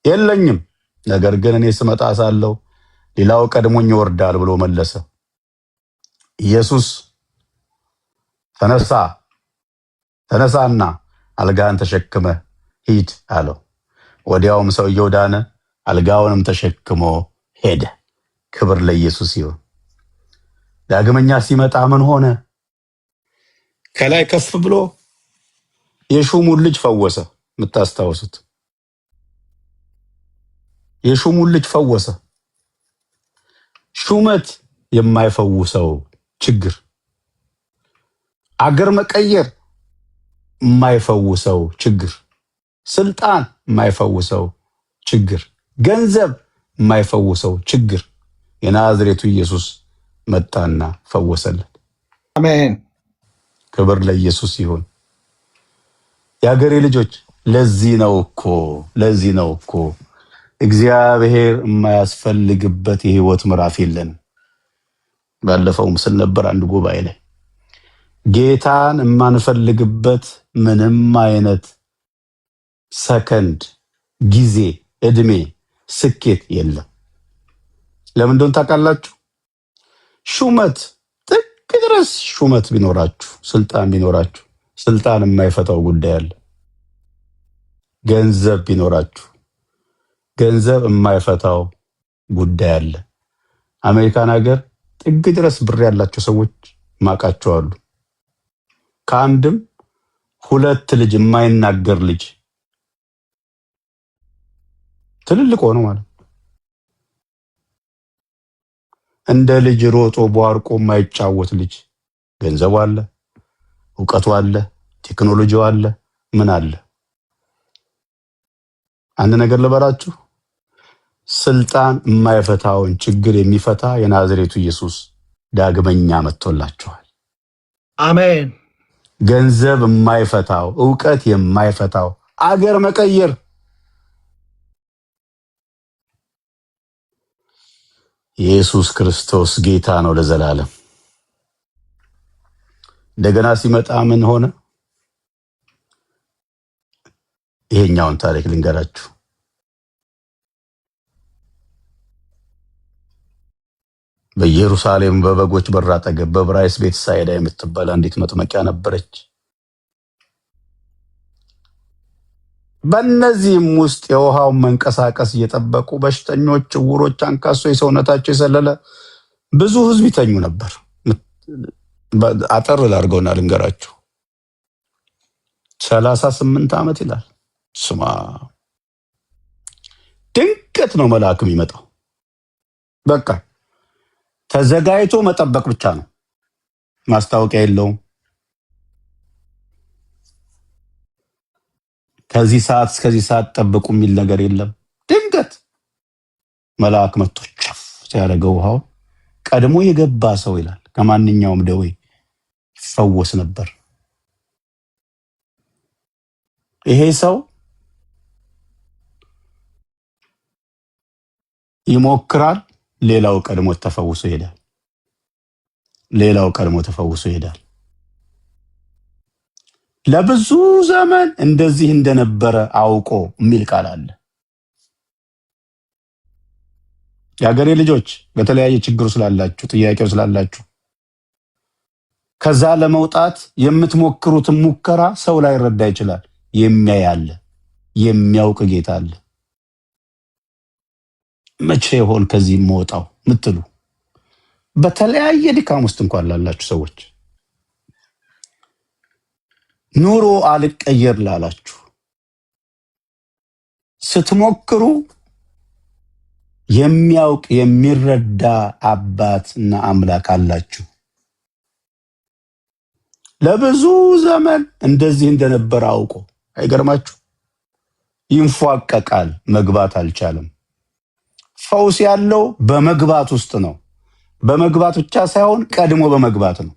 የለኝም፣ ነገር ግን እኔ ስመጣ ሳለሁ ሌላው ቀድሞኝ ይወርዳል ብሎ መለሰ። ኢየሱስ ተነሳና አልጋን ተሸክመ ሂድ አለው። ወዲያውም ሰውየው ዳነ፣ አልጋውንም ተሸክሞ ሄደ። ክብር ለኢየሱስ ይሁን። ዳግመኛ ሲመጣ ምን ሆነ? ከላይ ከፍ ብሎ የሹሙን ልጅ ፈወሰ። የምታስታውሱት የሹሙን ልጅ ፈወሰ። ሹመት የማይፈውሰው ችግር፣ አገር መቀየር የማይፈውሰው ችግር፣ ስልጣን የማይፈውሰው ችግር፣ ገንዘብ የማይፈውሰው ችግር የናዝሬቱ ኢየሱስ መጣና ፈወሰለት። አሜን። ክብር ለኢየሱስ ይሁን። የአገሬ ልጆች ለዚህ ነው እኮ እግዚአብሔር የማያስፈልግበት የህይወት ምዕራፍ የለን። ባለፈው ምስል ነበር አንድ ጉባኤ ላይ ጌታን የማንፈልግበት ምንም አይነት ሰከንድ፣ ጊዜ፣ እድሜ፣ ስኬት የለም። ለምን እንደሆነ ታውቃላችሁ? ሹመት ጥግ ድረስ ሹመት ቢኖራችሁ፣ ስልጣን ቢኖራችሁ ስልጣን የማይፈታው ጉዳይ አለ። ገንዘብ ቢኖራችሁ ገንዘብ የማይፈታው ጉዳይ አለ። አሜሪካን ሀገር ጥግ ድረስ ብር ያላቸው ሰዎች ማቃቸው አሉ። ከአንድም ሁለት ልጅ የማይናገር ልጅ ትልልቅ ሆኖ ማለት እንደ ልጅ ሮጦ ቧርቆ የማይጫወት ልጅ ገንዘቡ አለ፣ እውቀቱ አለ፣ ቴክኖሎጂው አለ፣ ምን አለ። አንድ ነገር ልበራችሁ፣ ስልጣን የማይፈታውን ችግር የሚፈታ የናዝሬቱ ኢየሱስ ዳግመኛ መጥቶላችኋል። አሜን። ገንዘብ የማይፈታው፣ እውቀት የማይፈታው፣ አገር መቀየር ኢየሱስ ክርስቶስ ጌታ ነው ለዘላለም። እንደገና ሲመጣ ምን ሆነ? ይሄኛውን ታሪክ ልንገራችሁ። በኢየሩሳሌም በበጎች በር አጠገብ በብራይስ ቤት ሳይዳ የምትባል አንዲት መጥመቂያ ነበረች። በእነዚህም ውስጥ የውሃውን መንቀሳቀስ እየጠበቁ በሽተኞች፣ ዕውሮች፣ አንካሶች፣ የሰውነታቸው የሰለለ ብዙ ሕዝብ ይተኙ ነበር። አጠር ላድርገውና ልንገራችሁ። 38 ዓመት ይላል። ስማ፣ ድንገት ነው መልአክ የሚመጣው። በቃ ተዘጋጅቶ መጠበቅ ብቻ ነው። ማስታወቂያ የለውም። ከዚህ ሰዓት እስከዚህ ሰዓት ጠብቁ የሚል ነገር የለም። ድንገት መልአክ መጥቶ ቸፍ ሲያደርገው ውሃው ቀድሞ የገባ ሰው ይላል ከማንኛውም ደዌ ይፈወስ ነበር። ይሄ ሰው ይሞክራል፣ ሌላው ቀድሞ ተፈውሶ ይሄዳል። ለብዙ ዘመን እንደዚህ እንደነበረ አውቆ የሚል ቃል አለ። የአገሬ ልጆች በተለያየ ችግሩ ስላላችሁ፣ ጥያቄው ስላላችሁ ከዛ ለመውጣት የምትሞክሩትን ሙከራ ሰው ላይ ረዳ ይችላል። የሚያይ አለ፣ የሚያውቅ ጌታ አለ። መቼ ይሆን ከዚህ የምወጣው ምትሉ በተለያየ ድካም ውስጥ እንኳን ላላችሁ ሰዎች፣ ኑሮ አልቀየር ላላችሁ ስትሞክሩ የሚያውቅ የሚረዳ አባትና አምላክ አላችሁ። ለብዙ ዘመን እንደዚህ እንደነበረ አውቆ አይገርማችሁ? ይንፏቀቃል፣ መግባት አልቻለም። ፈውስ ያለው በመግባት ውስጥ ነው። በመግባት ብቻ ሳይሆን ቀድሞ በመግባት ነው።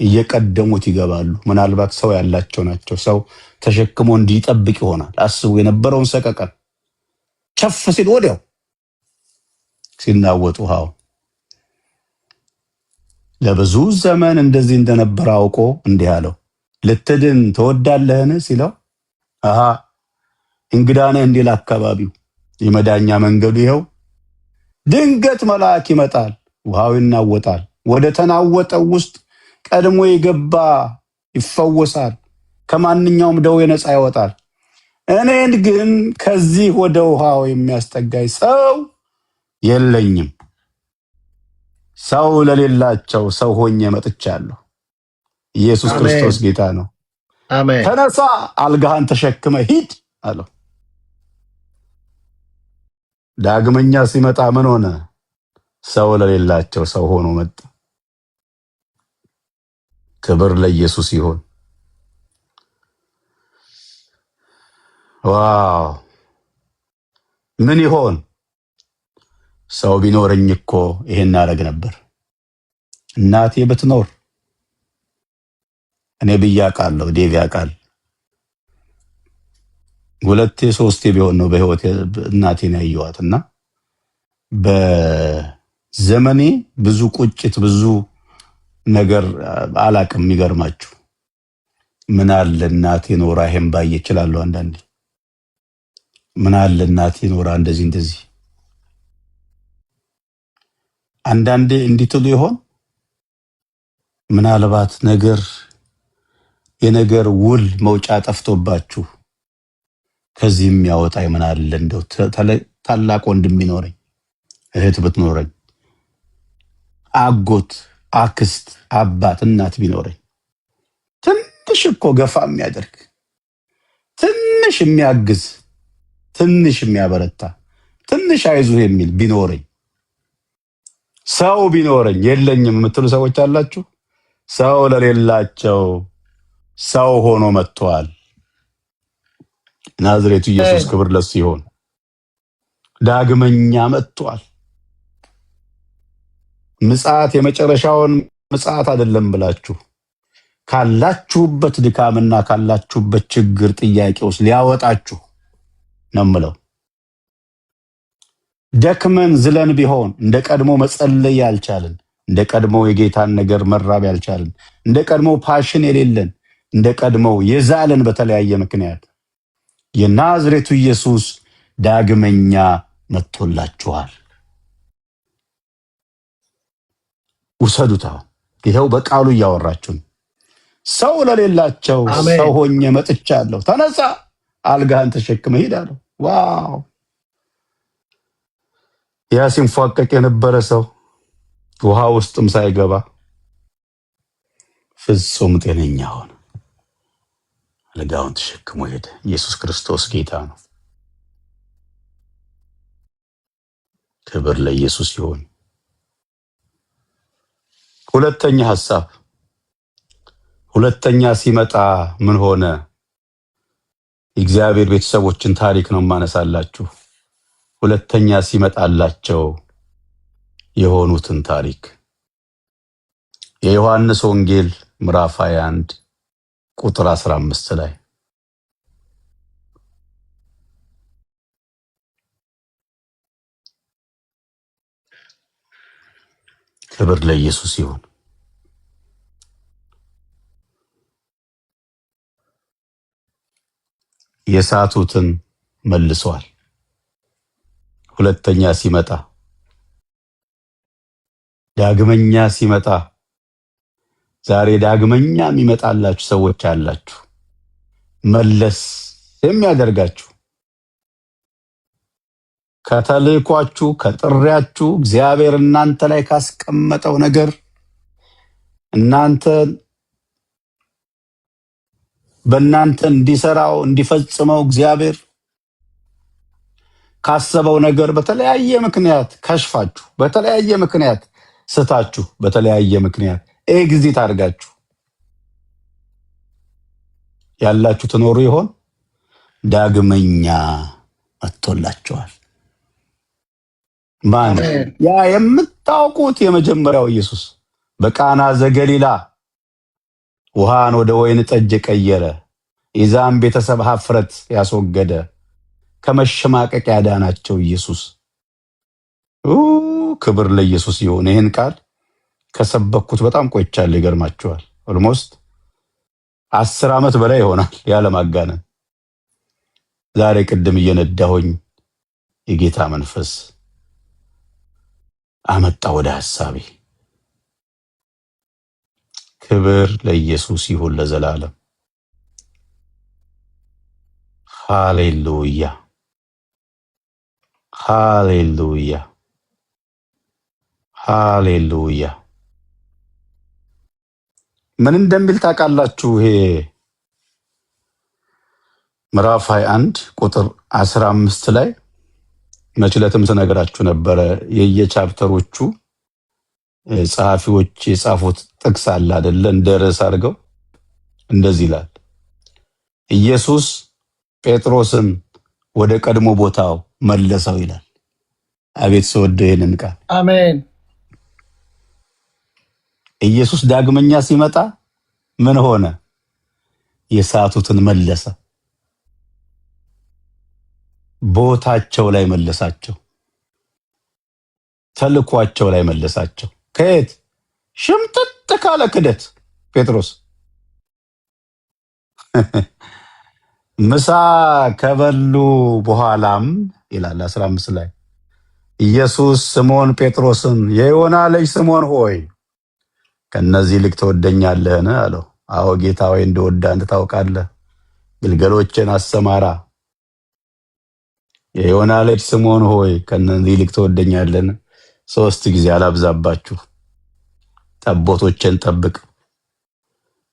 እየቀደሙት ይገባሉ። ምናልባት ሰው ያላቸው ናቸው። ሰው ተሸክሞ እንዲጠብቅ ይሆናል። አስቡ፣ የነበረውን ሰቀቀን ቸፍ ሲል ወዲያው ሲናወጡ ውሃው። ለብዙ ዘመን እንደዚህ እንደነበረ አውቆ እንዲህ አለው፣ ልትድን ትወዳለህን ሲለው፣ አሃ እንግዳ ነህ እንዲል አካባቢው የመዳኛ መንገዱ ይኸው። ድንገት መልአክ ይመጣል፣ ውሃው ይናወጣል። ወደ ተናወጠው ውስጥ ቀድሞ የገባ ይፈወሳል፣ ከማንኛውም ደዌ ነፃ ይወጣል። እኔን ግን ከዚህ ወደ ውሃው የሚያስጠጋኝ ሰው የለኝም። ሰው ለሌላቸው ሰው ሆኜ መጥቻለሁ። ኢየሱስ ክርስቶስ ጌታ ነው። አሜን። ተነሳ፣ አልጋህን ተሸክመ ሂድ አለው። ዳግመኛ ሲመጣ ምን ሆነ? ሰው ለሌላቸው ሰው ሆኖ መጣ። ክብር ለኢየሱስ ይሁን። ዋው! ምን ይሆን? ሰው ቢኖረኝ እኮ ይሄን አደርግ ነበር። እናቴ ብትኖር እኔ ብያቃለሁ፣ ዴቭ ያቃል። 2-3 ቢሆን ነው በህይወት እናቴን ያየኋትና በዘመኔ ብዙ ቁጭት ብዙ ነገር አላቅም። የሚገርማችሁ ምን አለ እናቴ ኖራ ይሄን ባየ ይችላል። አንዳንዴ ምን አለ እናቴ ኖራ እንደዚህ አንዳንዴ እንዲትሉ ይሆን ምናልባት ነገር የነገር ውል መውጫ ጠፍቶባችሁ ከዚህ የሚያወጣ ምን አለ እንደው ታላቅ ወንድም ቢኖረኝ እህት ብትኖረኝ አጎት አክስት አባት እናት ቢኖረኝ ትንሽ እኮ ገፋ የሚያደርግ ትንሽ የሚያግዝ ትንሽ የሚያበረታ ትንሽ አይዞህ የሚል ቢኖረኝ ሰው ቢኖረኝ። የለኝም የምትሉ ሰዎች አላችሁ። ሰው ለሌላቸው ሰው ሆኖ መጥቷል። ናዝሬቱ ኢየሱስ ክብር ለሱ ይሁን። ዳግመኛ መጥቷል። ምጽአት የመጨረሻውን ምጽአት አይደለም ብላችሁ ካላችሁበት ድካምና ካላችሁበት ችግር ጥያቄ ውስጥ ሊያወጣችሁ ነው የምለው። ደክመን ዝለን ቢሆን እንደ ቀድሞ መጸለይ ያልቻልን፣ እንደ ቀድሞ የጌታን ነገር መራብ ያልቻልን፣ እንደ ቀድሞ ፓሽን የሌለን፣ እንደ ቀድሞ የዛልን በተለያየ ምክንያት የናዝሬቱ ኢየሱስ ዳግመኛ መጥቶላችኋል። ውሰዱታ። ይሄው በቃሉ እያወራችሁ ሰው ለሌላቸው ሰው ሆኜ መጥቻለሁ። ተነሳ አልጋህን ተሸክመ ሂድ አለው። ዋው! ያ ሲንፏቀቅ የነበረ ሰው ውሃ ውስጥም ሳይገባ ፍጹም ጤነኛ ሆነ። አልጋውን ተሸክሞ ሄደ። ኢየሱስ ክርስቶስ ጌታ ነው። ክብር ለኢየሱስ ይሁን። ሁለተኛ ሐሳብ፣ ሁለተኛ ሲመጣ ምን ሆነ? የእግዚአብሔር ቤተሰቦችን ታሪክ ነው ማነሳላችሁ። ሁለተኛ ሲመጣላቸው የሆኑትን ታሪክ የዮሐንስ ወንጌል ምዕራፍ 21 ቁጥር 15 ላይ ክብር ለኢየሱስ ይሁን። የሳቱትን መልሷል። ሁለተኛ ሲመጣ ዳግመኛ ሲመጣ ዛሬ ዳግመኛ የሚመጣላችሁ ሰዎች አላችሁ። መለስ የሚያደርጋችሁ ከተልእኳችሁ ከጥሪያችሁ እግዚአብሔር እናንተ ላይ ካስቀመጠው ነገር እናንተ በእናንተ እንዲሰራው እንዲፈጽመው እግዚአብሔር ካሰበው ነገር በተለያየ ምክንያት ከሽፋችሁ፣ በተለያየ ምክንያት ስታችሁ፣ በተለያየ ምክንያት ኤግዚት አድርጋችሁ ያላችሁ ትኖሩ ይሆን? ዳግመኛ መጥቶላችኋል። ማን? ያ የምታውቁት የመጀመሪያው ኢየሱስ በቃና ዘገሊላ ውሃን ወደ ወይን ጠጅ ቀየረ፣ የዛም ቤተሰብ ሀፍረት ያስወገደ፣ ከመሸማቀቅ ያዳናቸው ኢየሱስ። ክብር ለኢየሱስ ይሁን። ይህን ቃል ከሰበኩት በጣም ቆይቻለሁ። ይገርማችኋል። ኦልሞስት 10 ዓመት በላይ ይሆናል ያለማጋነን። ዛሬ ቅድም እየነዳሁኝ የጌታ መንፈስ አመጣ ወደ ሐሳቤ። ክብር ለኢየሱስ ይሁን ለዘላለም። ሃሌሉያ ሃሌሉያ ሃሌሉያ። ምን እንደሚል ታውቃላችሁ? ይሄ ምዕራፍ 21 ቁጥር 15 ላይ መችለትም ስነግራችሁ ነበረ። የየቻፕተሮቹ ጸሐፊዎች የጻፉት ጥቅስ አለ አይደለ? እንደ ርዕስ አድርገው እንደዚህ ይላል፣ ኢየሱስ ጴጥሮስን ወደ ቀድሞ ቦታው መለሰው ይላል። አቤት ስወደው ይሄንን ቃል። አሜን። ኢየሱስ ዳግመኛ ሲመጣ ምን ሆነ? የሳቱትን መለሰ፣ ቦታቸው ላይ መለሳቸው፣ ተልኳቸው ላይ መለሳቸው። ከየት? ሽምጥጥ ካለ ክደት ጴጥሮስ ምሳ ከበሉ በኋላም ይላል 15 ላይ ኢየሱስ ስምዖን ጴጥሮስን የዮና ልጅ ስምዖን ሆይ ከነዚህ ይልቅ ትወደኛለህን አለው። አዎ ጌታ ሆይ እንደወደ አንተ ታውቃለህ፣ ግልገሎችን አሰማራ። የዮና ልጅ ስምዖን ሆይ ከነዚህ ይልቅ ትወደኛለህን? 3 ጊዜ አላብዛባችሁ፣ ጠቦቶችን ጠብቅ።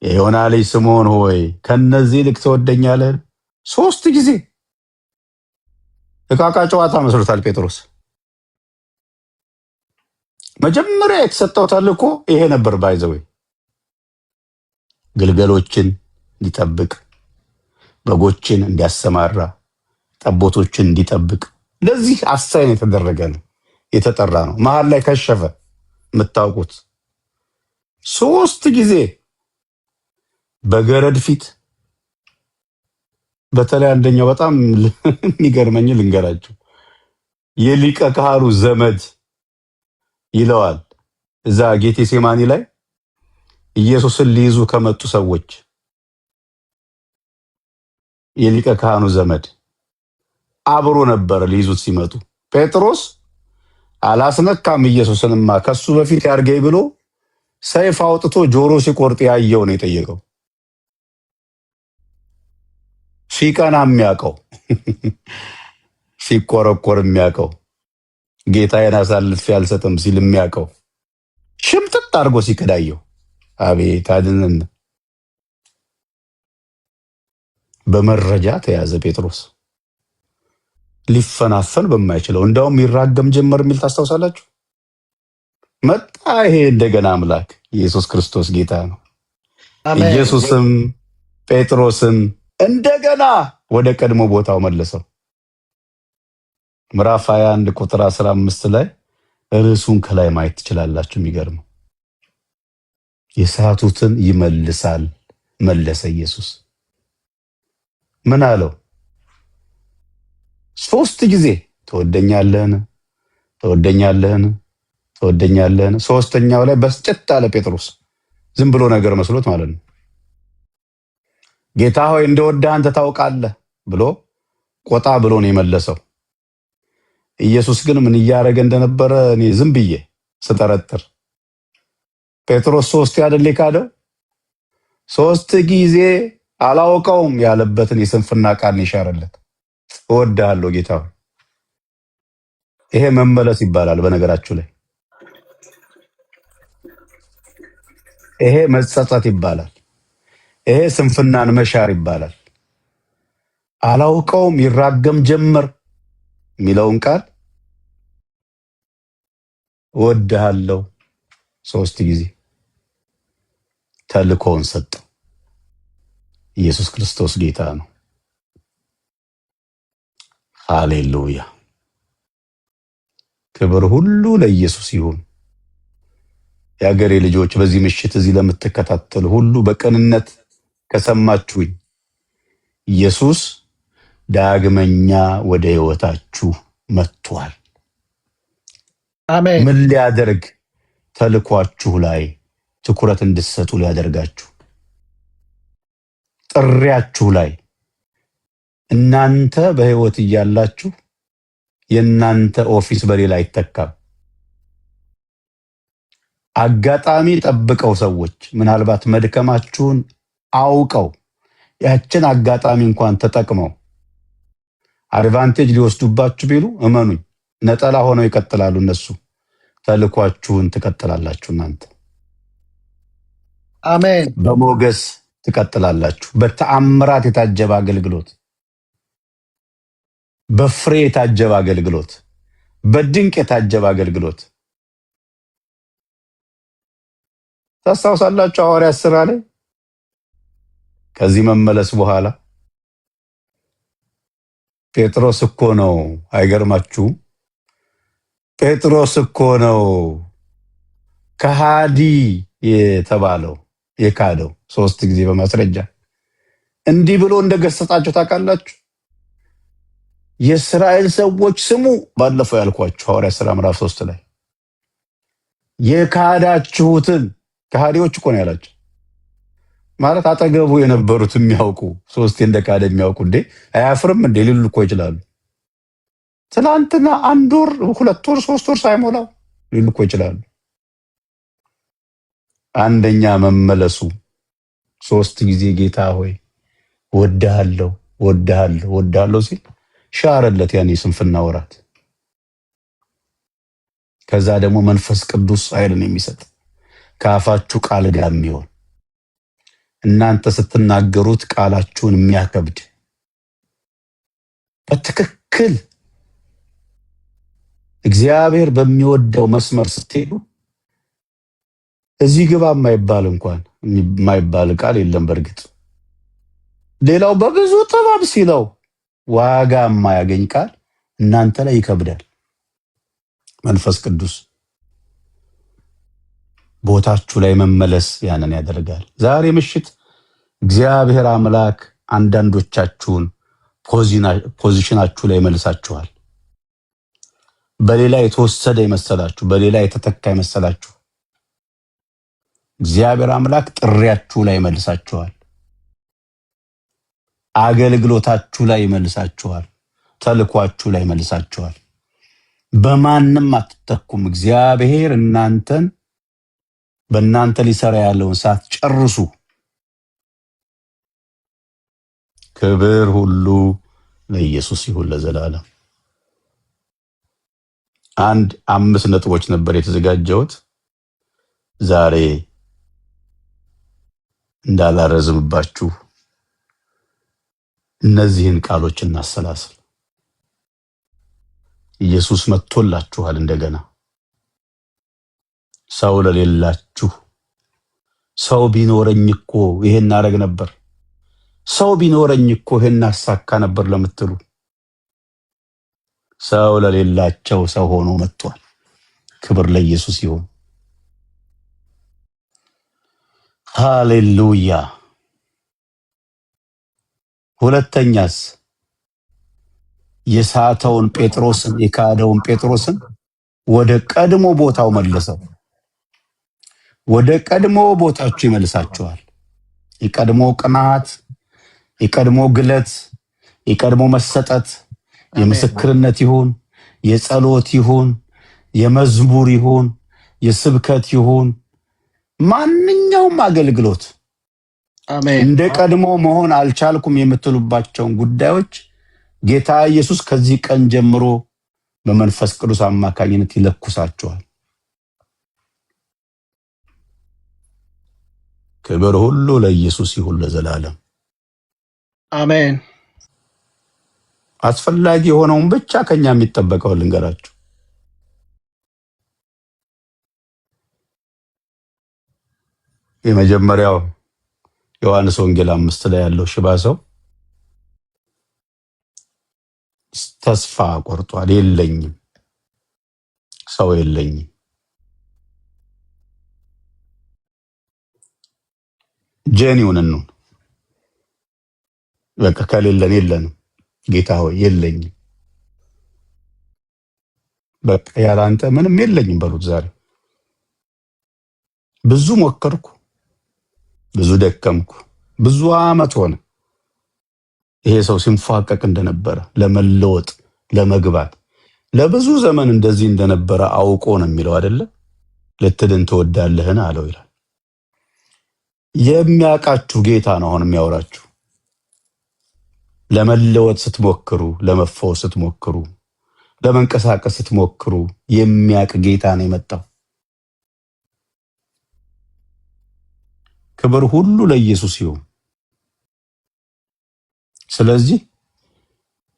የዮና ልጅ ስምዖን ሆይ ከነዚህ ይልቅ ትወደኛለህን? 3 ጊዜ። እቃቃ ጨዋታ መስሎታል ጴጥሮስ። መጀመሪያ የተሰጠው ተልእኮ ይሄ ነበር። ባይዘው ግልገሎችን እንዲጠብቅ፣ በጎችን እንዲያሰማራ፣ ጠቦቶችን እንዲጠብቅ ለዚህ አሳይን የተደረገ ነው፣ የተጠራ ነው። መሀል ላይ ከሸፈ የምታውቁት 3 ጊዜ በገረድ ፊት። በተለይ አንደኛው በጣም የሚገርመኝ ልንገራችሁ። የሊቀ ካህኑ ዘመድ ይለዋል እዛ ጌቴሴማኒ ላይ ኢየሱስን ሊይዙ ከመጡ ሰዎች የሊቀ ካህኑ ዘመድ አብሮ ነበር ሊይዙት ሲመጡ። ጴጥሮስ አላስነካም ኢየሱስንማ ከሱ በፊት ያርገኝ ብሎ ሰይፍ አውጥቶ ጆሮ ሲቆርጥ ያየው ነው የጠየቀው። ሲቀና የሚያውቀው ሲቆረቆር የሚያውቀው ጌታዬን አሳልፌ አልሰጥም ሲል የሚያውቀው ሽምጥጥ አድርጎ ሲከዳየው አቤት አድነን። በመረጃ ተያዘ ጴጥሮስ ሊፈናፈን በማይችለው እንዳውም ይራገም ጀመር የሚል ታስታውሳላችሁ። መጣ ይሄ እንደገና አምላክ ኢየሱስ ክርስቶስ ጌታ ነው። ኢየሱስም ጴጥሮስን እንደገና ወደ ቀድሞ ቦታው መለሰው። ምዕራፍ 21 ቁጥር 15 ላይ ርዕሱን ከላይ ማየት ትችላላችሁ። የሚገርመው የሳቱትን ይመልሳል መለሰ ኢየሱስ። ምን አለው? 3 ጊዜ ትወደኛለህን? ትወደኛለህን? ትወደኛለህን? 3ኛው ላይ በስጨት አለ ጴጥሮስ። ዝም ብሎ ነገር መስሎት ማለት ነው። ጌታ ሆይ እንደወደህ አንተ ታውቃለህ ብሎ ቆጣ ብሎ ነው የመለሰው። ኢየሱስ ግን ምን እያደረገ እንደነበረ እኔ ዝም ብዬ ስጠረጥር ጴጥሮስ 3 አይደል ካደው 3 ጊዜ አላውቀውም ያለበትን የስንፍና ቃል ይሻረለት። እወድሃለሁ ጌታ ሆይ። ይሄ መመለስ ይባላል። በነገራችሁ ላይ ይሄ መጸጸት ይባላል። ይሄ ስንፍናን መሻር ይባላል። አላውቀውም ይራገም ጀመር የሚለውን ቃል እወድሃለሁ 3 ጊዜ ተልኮውን ሰጠ። ኢየሱስ ክርስቶስ ጌታ ነው። ሃሌሉያ! ክብር ሁሉ ለኢየሱስ ይሁን። የአገሬ ልጆች በዚህ ምሽት እዚህ ለምትከታተሉ ሁሉ በቅንነት ከሰማችሁኝ ኢየሱስ ዳግመኛ ወደ ህይወታችሁ መጥቷል። አሜን። ምን ሊያደርግ? ተልኳችሁ ላይ ትኩረት እንድትሰጡ ሊያደርጋችሁ፣ ጥሪያችሁ ላይ እናንተ በህይወት እያላችሁ የእናንተ ኦፊስ በሌላ አይተካም። አጋጣሚ ጠብቀው ሰዎች ምናልባት መድከማችሁን አውቀው ያችን አጋጣሚ እንኳን ተጠቅመው አድቫንቴጅ ሊወስዱባችሁ ቢሉ እመኑኝ ነጠላ ሆነው ይቀጥላሉ። እነሱ ተልኳችሁን ትቀጥላላችሁ። እናንተ አሜን። በሞገስ ትቀጥላላችሁ። በተአምራት የታጀበ አገልግሎት፣ በፍሬ የታጀበ አገልግሎት፣ በድንቅ የታጀበ አገልግሎት። ታስታውሳላችሁ ሐዋርያት ሥራ ላይ ከዚህ መመለስ በኋላ ጴጥሮስ እኮ ነው፣ አይገርማችሁም? ጴጥሮስ እኮ ነው ከሃዲ የተባለው የካደው 3 ጊዜ በማስረጃ እንዲህ ብሎ እንደገሰጻቸው ታውቃላችሁ? የእስራኤል ሰዎች ስሙ። ባለፈው ያልኳችሁ ሐዋርያት ሥራ ምዕራፍ 3 ላይ የካዳችሁትን ከሃዲዎች እኮ ነው ያላቸው። ማለት አጠገቡ የነበሩት የሚያውቁ ሶስቴ እንደካደ የሚያውቁ እንዴ አያፍርም እንዴ ሊሉ እኮ ይችላሉ። ትናንትና 1 ወር 2 ወር 3 ወር ሳይሞላው ሊሉ እኮ ይችላሉ። አንደኛ መመለሱ 3 ጊዜ ጌታ ሆይ ወድሃለሁ ወድሃለሁ ወድሃለሁ ሲል ሻረለት ያኔ ስንፍና ወራት። ከዛ ደግሞ መንፈስ ቅዱስ ኃይልን የሚሰጥ ከአፋችሁ ቃል ጋር የሚሆን እናንተ ስትናገሩት ቃላችሁን የሚያከብድ በትክክል እግዚአብሔር በሚወደው መስመር ስትሄዱ እዚህ ግባ የማይባል እንኳን የማይባል ቃል የለም። በእርግጥ ሌላው በብዙ ጥበብ ሲለው ዋጋ የማያገኝ ቃል እናንተ ላይ ይከብዳል። መንፈስ ቅዱስ ቦታችሁ ላይ መመለስ ያንን ያደርጋል። ዛሬ ምሽት እግዚአብሔር አምላክ አንዳንዶቻችሁን ፖዚሽናችሁ ላይ መልሳችኋል። በሌላ የተወሰደ ይመሰላችሁ፣ በሌላ የተተካ ይመሰላችሁ፣ እግዚአብሔር አምላክ ጥሪያችሁ ላይ መልሳችኋል። አገልግሎታችሁ ላይ መልሳችኋል። ተልኳችሁ ላይ መልሳችኋል። በማንም አትተኩም። እግዚአብሔር እናንተን በእናንተ ሊሰራ ያለውን ሳትጨርሱ ክብር ሁሉ ለኢየሱስ ይሁን ለዘላለም። 5 ነጥቦች ነበር የተዘጋጀሁት ዛሬ እንዳላረዝምባችሁ እነዚህን ቃሎች እናሰላስል። ኢየሱስ መጥቶላችኋል እንደገና። ሰው ለሌላችሁ ሰው ቢኖረኝ እኮ ይሄን አረግ ነበር፣ ሰው ቢኖረኝ እኮ ይሄን አሳካ ነበር ለምትሉ ሰው ለሌላቸው ሰው ሆኖ መጥቷል። ክብር ለኢየሱስ ይሁን። ሃሌሉያ። ሁለተኛስ የሳተውን ጴጥሮስን የካደውን ጴጥሮስን ወደ ቀድሞ ቦታው መለሰው። ወደ ቀድሞ ቦታችሁ ይመልሳችኋል። የቀድሞ ቅናት፣ የቀድሞ ግለት፣ የቀድሞ መሰጠት፣ የምስክርነት ይሁን፣ የጸሎት ይሁን፣ የመዝሙር ይሁን፣ የስብከት ይሁን፣ ማንኛውም አገልግሎት አሜን። እንደ ቀድሞ መሆን አልቻልኩም የምትሉባቸውን ጉዳዮች ጌታ ኢየሱስ ከዚህ ቀን ጀምሮ በመንፈስ ቅዱስ አማካኝነት ይለኩሳችኋል። ክብር ሁሉ ለኢየሱስ ይሁን ለዘላለም አሜን። አስፈላጊ የሆነውን ብቻ ከኛ የሚጠበቀው ልንገራችሁ። የመጀመሪያው ዮሐንስ ወንጌል 5 ላይ ያለው ሽባ ሰው ተስፋ ቆርጧል። የለኝም፣ ሰው የለኝም። ጄኒውን ነው በቃ ከሌለን የለንም። ጌታ ሆይ የለኝም፣ በቃ ያላንተ ምንም የለኝም በሉት። ዛሬ ብዙ ሞከርኩ፣ ብዙ ደከምኩ፣ ብዙ አመት ሆነ ይሄ ሰው ሲንፏቀቅ እንደነበረ ለመለወጥ ለመግባት ለብዙ ዘመን እንደዚህ እንደነበረ አውቆ ነው የሚለው አይደለ? ልትድን ትወዳለህን አለው ይላል። የሚያውቃችሁ ጌታ ነው አሁን የሚያወራችሁ። ለመለወጥ ስትሞክሩ፣ ለመፈወስ ስትሞክሩ፣ ለመንቀሳቀስ ስትሞክሩ የሚያውቅ ጌታ ነው የመጣው። ክብር ሁሉ ለኢየሱስ ይሁን። ስለዚህ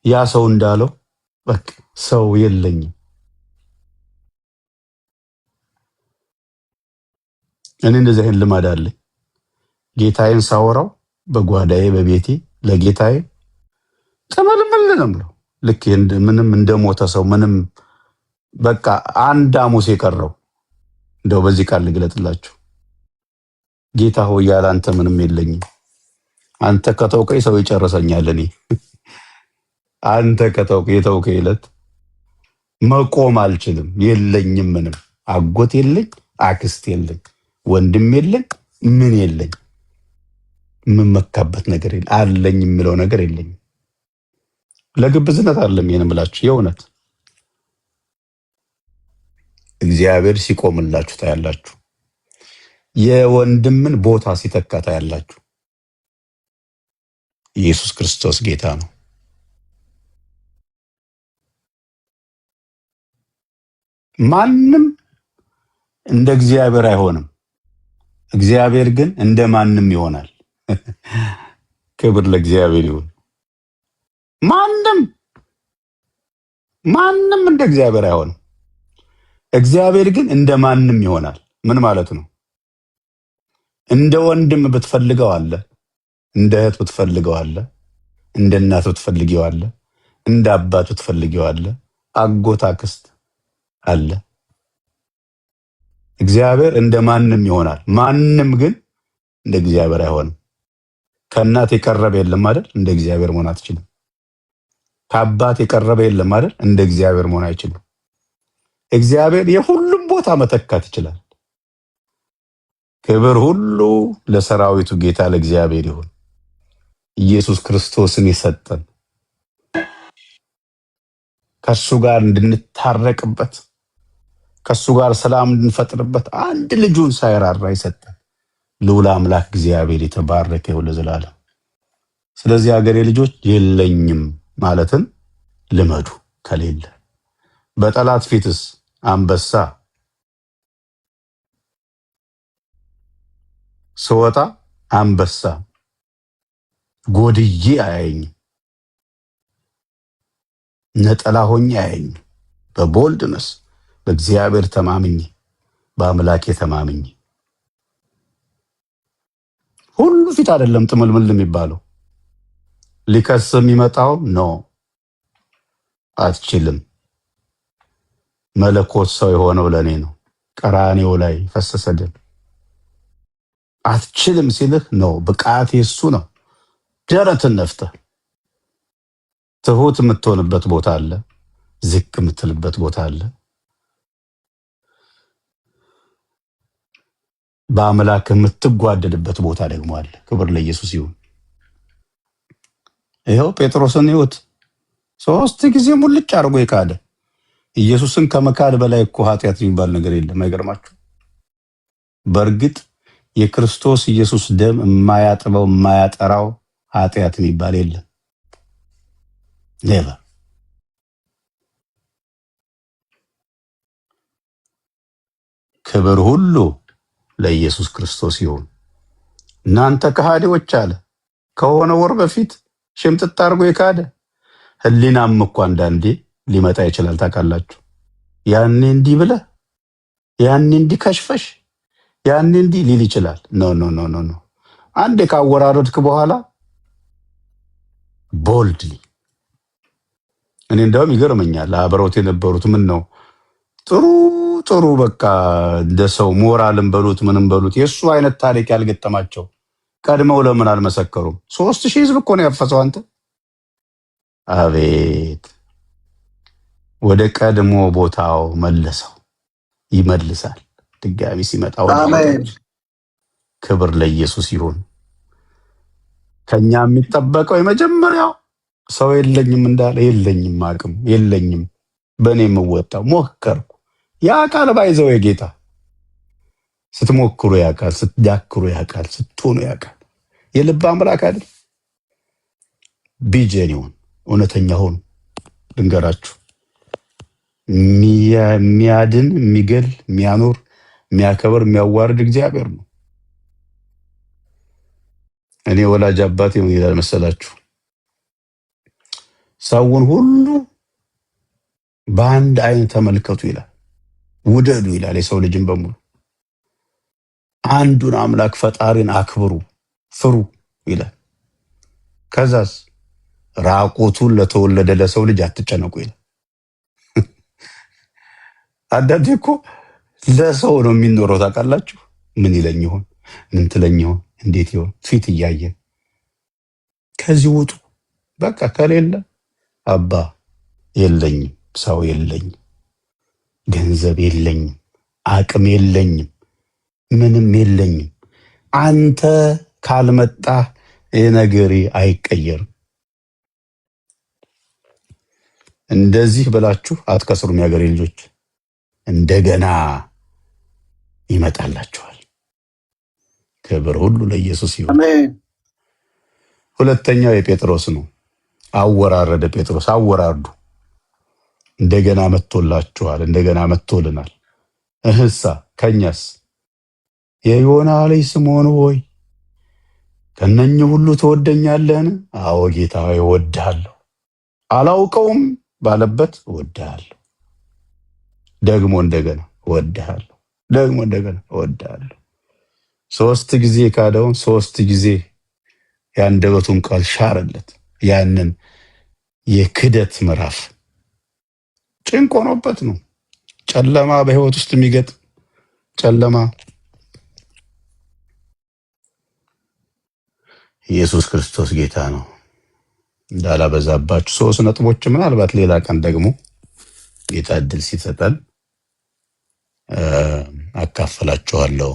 ያ ሰው እንዳለው በቃ ሰው የለኝም። እኔ እንደዚህ አይነት ልማድ አለኝ። ጌታዬን ሳወራው በጓዳዬ በቤቴ ለጌታዬ ተመልመል ነው የምለው። ልክ ምንም እንደሞተ ሰው ምንም በቃ አንድ ሐሙስ የቀረው እንደው በዚህ ቃል ልግለጥላችሁ። ጌታ ሆይ ያለ አንተ ምንም የለኝም። አንተ ከተውከኝ ሰው ይጨርሰኛል። እኔ አንተ ከተውከኝ የተውከኝ ዕለት መቆም አልችልም። የለኝም፣ ምንም አጎት የለኝ፣ አክስት የለኝ፣ ወንድም የለኝ፣ ምን የለኝ፣ የምመካበት ነገር የለ፣ አለኝ የምለው ነገር የለኝም። ለግብዝነት አይደለም ይሄን ብላችሁ የእውነት እግዚአብሔር ሲቆምላችሁ ታያላችሁ። የወንድምን ቦታ ሲተካ ታያላችሁ። ኢየሱስ ክርስቶስ ጌታ ነው። ማንም እንደ እግዚአብሔር አይሆንም። እግዚአብሔር ግን እንደ ማንም ይሆናል። ክብር ለእግዚአብሔር ይሁን። ማንም እንደ እግዚአብሔር አይሆንም። እግዚአብሔር ግን እንደ ማንም ይሆናል። ምን ማለት ነው? እንደ ወንድም ብትፈልገው አለ፣ እንደ እህት ብትፈልገው አለ፣ እንደ እናት ብትፈልጊው አለ፣ እንደ አባት ብትፈልጊው አለ፣ አጎት አክስት አለ። እግዚአብሔር እንደ ማንም ይሆናል። ማንም ግን እንደ እግዚአብሔር አይሆንም። ከእናት የቀረበ የለም አይደል? እንደ እግዚአብሔር መሆን አትችልም። ከአባት የቀረበ የለም አይደል? እንደ እግዚአብሔር መሆን አይችልም። እግዚአብሔር የሁሉም ቦታ መተካት ይችላል። ክብር ሁሉ ለሰራዊቱ ጌታ ለእግዚአብሔር ይሁን። ኢየሱስ ክርስቶስን የሰጠን ከሱ ጋር እንድንታረቅበት ከሱ ጋር ሰላም እንድንፈጥርበት አንድ ልጁን ሳይራራ የሰጠን ልዑል አምላክ እግዚአብሔር የተባረከ ይሁን ለዘላለም። ስለዚህ ሀገሬ ልጆች የለኝም ማለትን ልመዱ። ከሌለ በጠላት ፊትስ አንበሳ ስወጣ አንበሳ ጎድዬ አያየኝም፣ ነጠላ ሆኜ አያየኝም። በቦልድነስ በእግዚአብሔር ተማምኜ በአምላኬ ተማምኜ ሁሉ ፊት አይደለም ጥምልምል የሚባለው። ሊከስ የሚመጣው ነው አትችልም። መለኮት ሰው የሆነው ለኔ ነው። ቀራኔው ላይ ፈሰሰ ደም። አትችልም ሲልህ ነው ብቃት የሱ ነው። ደረትን ነፍተህ ትሁት የምትሆንበት ቦታ አለ፣ ዝቅ የምትልበት ቦታ አለ። በአምላክ የምትጓደድበት ቦታ ደግሞ አለ። ክብር ለኢየሱስ ይሁን። ይኸው ጴጥሮስን ይሁት 3 ጊዜ ሙልጭ አድርጎ የካደ ኢየሱስን ከመካድ በላይ እኮ ኃጢአት የሚባል ነገር የለም። አይገርማችሁ? በእርግጥ የክርስቶስ ኢየሱስ ደም የማያጥበው የማያጠራው ኃጢአት የሚባል የለም። ኔቨር። ክብር ሁሉ ለኢየሱስ ክርስቶስ ይሁን። እናንተ ከሃዲዎች አለ ከሆነ ወር በፊት ሽምጥጥ አድርጎ የካደ ህሊናም እኮ አንዳንዴ ሊመጣ ይችላል። ታውቃላችሁ? ያኔ እንዲህ ብለህ ያኔ እንዲህ ከሽፈሽ ያኔ እንዲህ ሊል ይችላል። ኖ ኖ ኖ ኖ ኖ። አንዴ ካወራረድክ በኋላ ቦልድሊ እኔ እንደውም ይገርመኛል። አብረውት የነበሩት ምን ነው ጥሩ ጥሩ በቃ እንደ ሰው ሞራልን በሉት ምንም በሉት የሱ አይነት ታሪክ ያልገጠማቸው ቀድመው ለምን አልመሰከሩም? 3000 ህዝብ እኮ ነው ያፈሰው። አንተ አቤት! ወደ ቀድሞ ቦታው መለሰው። ይመልሳል ድጋሚ ሲመጣ። አሜን። ክብር ለኢየሱስ ይሁን። ከኛ የሚጠበቀው የመጀመሪያው ሰው የለኝም እንዳለ የለኝም፣ አቅም የለኝም፣ በእኔ የምወጣው ሞከርኩ። ያ ቃል ባይዘው የጌታ ስትሞክሩ ያውቃል፣ ስትዳክሩ ያውቃል፣ ስትሆኑ ያውቃል። የልብ አምላክ አይደል? ቢጀኒውን እውነተኛ ሆኑ። ድንገራችሁ የሚያድን የሚገል የሚያኖር የሚያከብር የሚያዋርድ እግዚአብሔር ነው። እኔ ወላጅ አባቴ ምን ይላል መሰላችሁ? ሰውን ሁሉ በአንድ አይን ተመልከቱ ይላል፣ ውደዱ ይላል። የሰው ልጅን በሙሉ አንዱን አምላክ ፈጣሪን አክብሩ፣ ፍሩ ይላል። ከዛስ ራቁቱን ለተወለደ ለሰው ልጅ አትጨነቁ ይላል። አንዳንዴ እኮ ለሰው ነው የሚኖረው። ታውቃላችሁ? ምን ይለኝ ይሆን? ምን ትለኝ ይሆን? እንዴት ይሆን? ፊት እያየ ከዚህ ውጡ። በቃ ከሌለ አባ የለኝም፣ ሰው የለኝም፣ ገንዘብ የለኝም፣ አቅም የለኝም፣ ምንም የለኝም። አንተ ካልመጣህ ነገሬ አይቀየርም። እንደዚህ ብላችሁ አትከስሩም። የሀገሬ ልጆች እንደገና ይመጣላችኋል። ክብር ሁሉ ለኢየሱስ ይሁን። አሜን። ሁለተኛው የጴጥሮስ ነው። አወራረደ ጴጥሮስ። አወራርዱ። እንደገና መጥቶላችኋል፣ እንደገና መጥቶልናል። እህሳ ከኛስ የዮና ልጅ ስምዖን ሆይ ከነኚህ ሁሉ ትወደኛለህን? አዎ ጌታ ሆይ እወድሃለሁ። አላውቀውም ባለበት እወድሃለሁ። ደግሞ እንደገና እወድሃለሁ። ደግሞ እንደገና እወድሃለሁ። 3 ጊዜ ካደውን 3 ጊዜ የአንደበቱን ቃል ሻረለት። ያንን የክደት ምዕራፍ ጭንቅ ሆኖበት ነው። ጨለማ በህይወት ውስጥ የሚገጥም ጨለማ። ኢየሱስ ክርስቶስ ጌታ ነው። እንዳላበዛባችሁ 3 ነጥቦች ምናልባት ሌላ ቀን ደግሞ ጌታ እድል ሲሰጠን አካፈላችኋለሁ።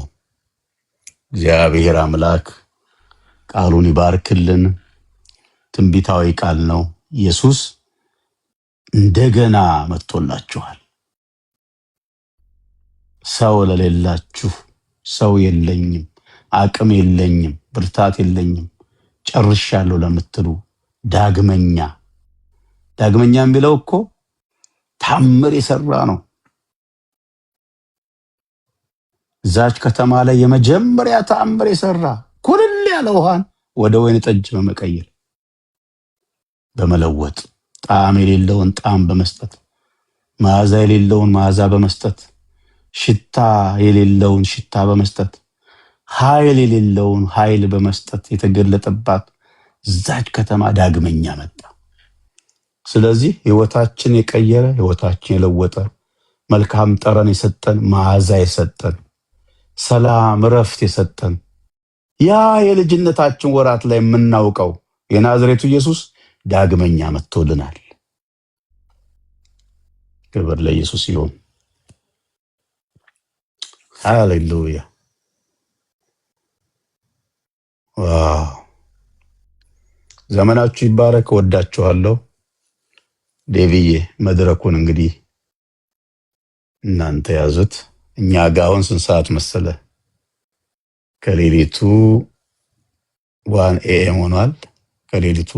እግዚአብሔር አምላክ ቃሉን ይባርክልን። ትንቢታዊ ቃል ነው። ኢየሱስ እንደገና መጥቶላችኋል። ሰው ለሌላችሁ፣ ሰው የለኝም፣ አቅም የለኝም፣ ብርታት የለኝም፣ ጨርሻለሁ ለምትሉ ዳግመኛ የሚለው እኮ ታምር የሰራ ነው። እዛች ከተማ ላይ የመጀመሪያ ታምር የሰራ ኩልል ያለ ውሃን ወደ ወይን ጠጅ በመቀየር በመለወጥ ጣዕም የሌለውን ጣዕም በመስጠት መዓዛ የሌለውን መዓዛ በመስጠት ሽታ የሌለውን ሽታ በመስጠት ኃይል የሌለውን ኃይል በመስጠት የተገለጠባት እዛች ከተማ ዳግመኛ መጣ። ስለዚህ ህይወታችን የቀየረ፣ ህይወታችን የለወጠ፣ መልካም ጠረን የሰጠን፣ መዓዛ የሰጠን፣ ሰላም እረፍት የሰጠን ያ የልጅነታችን ወራት ላይ የምናውቀው የናዝሬቱ ኢየሱስ ዳግመኛ መጥቶልናል። ክብር ለኢየሱስ ይሁን። ሃሌሉያ። ዋው! ዘመናችሁ ይባረክ። ወዳችኋለሁ። ዴቪዬ መድረኩን እንግዲህ እናንተ ያዙት። እኛ ጋር አሁን ስንት ሰዓት መሰለ? ከሌሊቱ 1 AM ሆኗል። ከሌሊቱ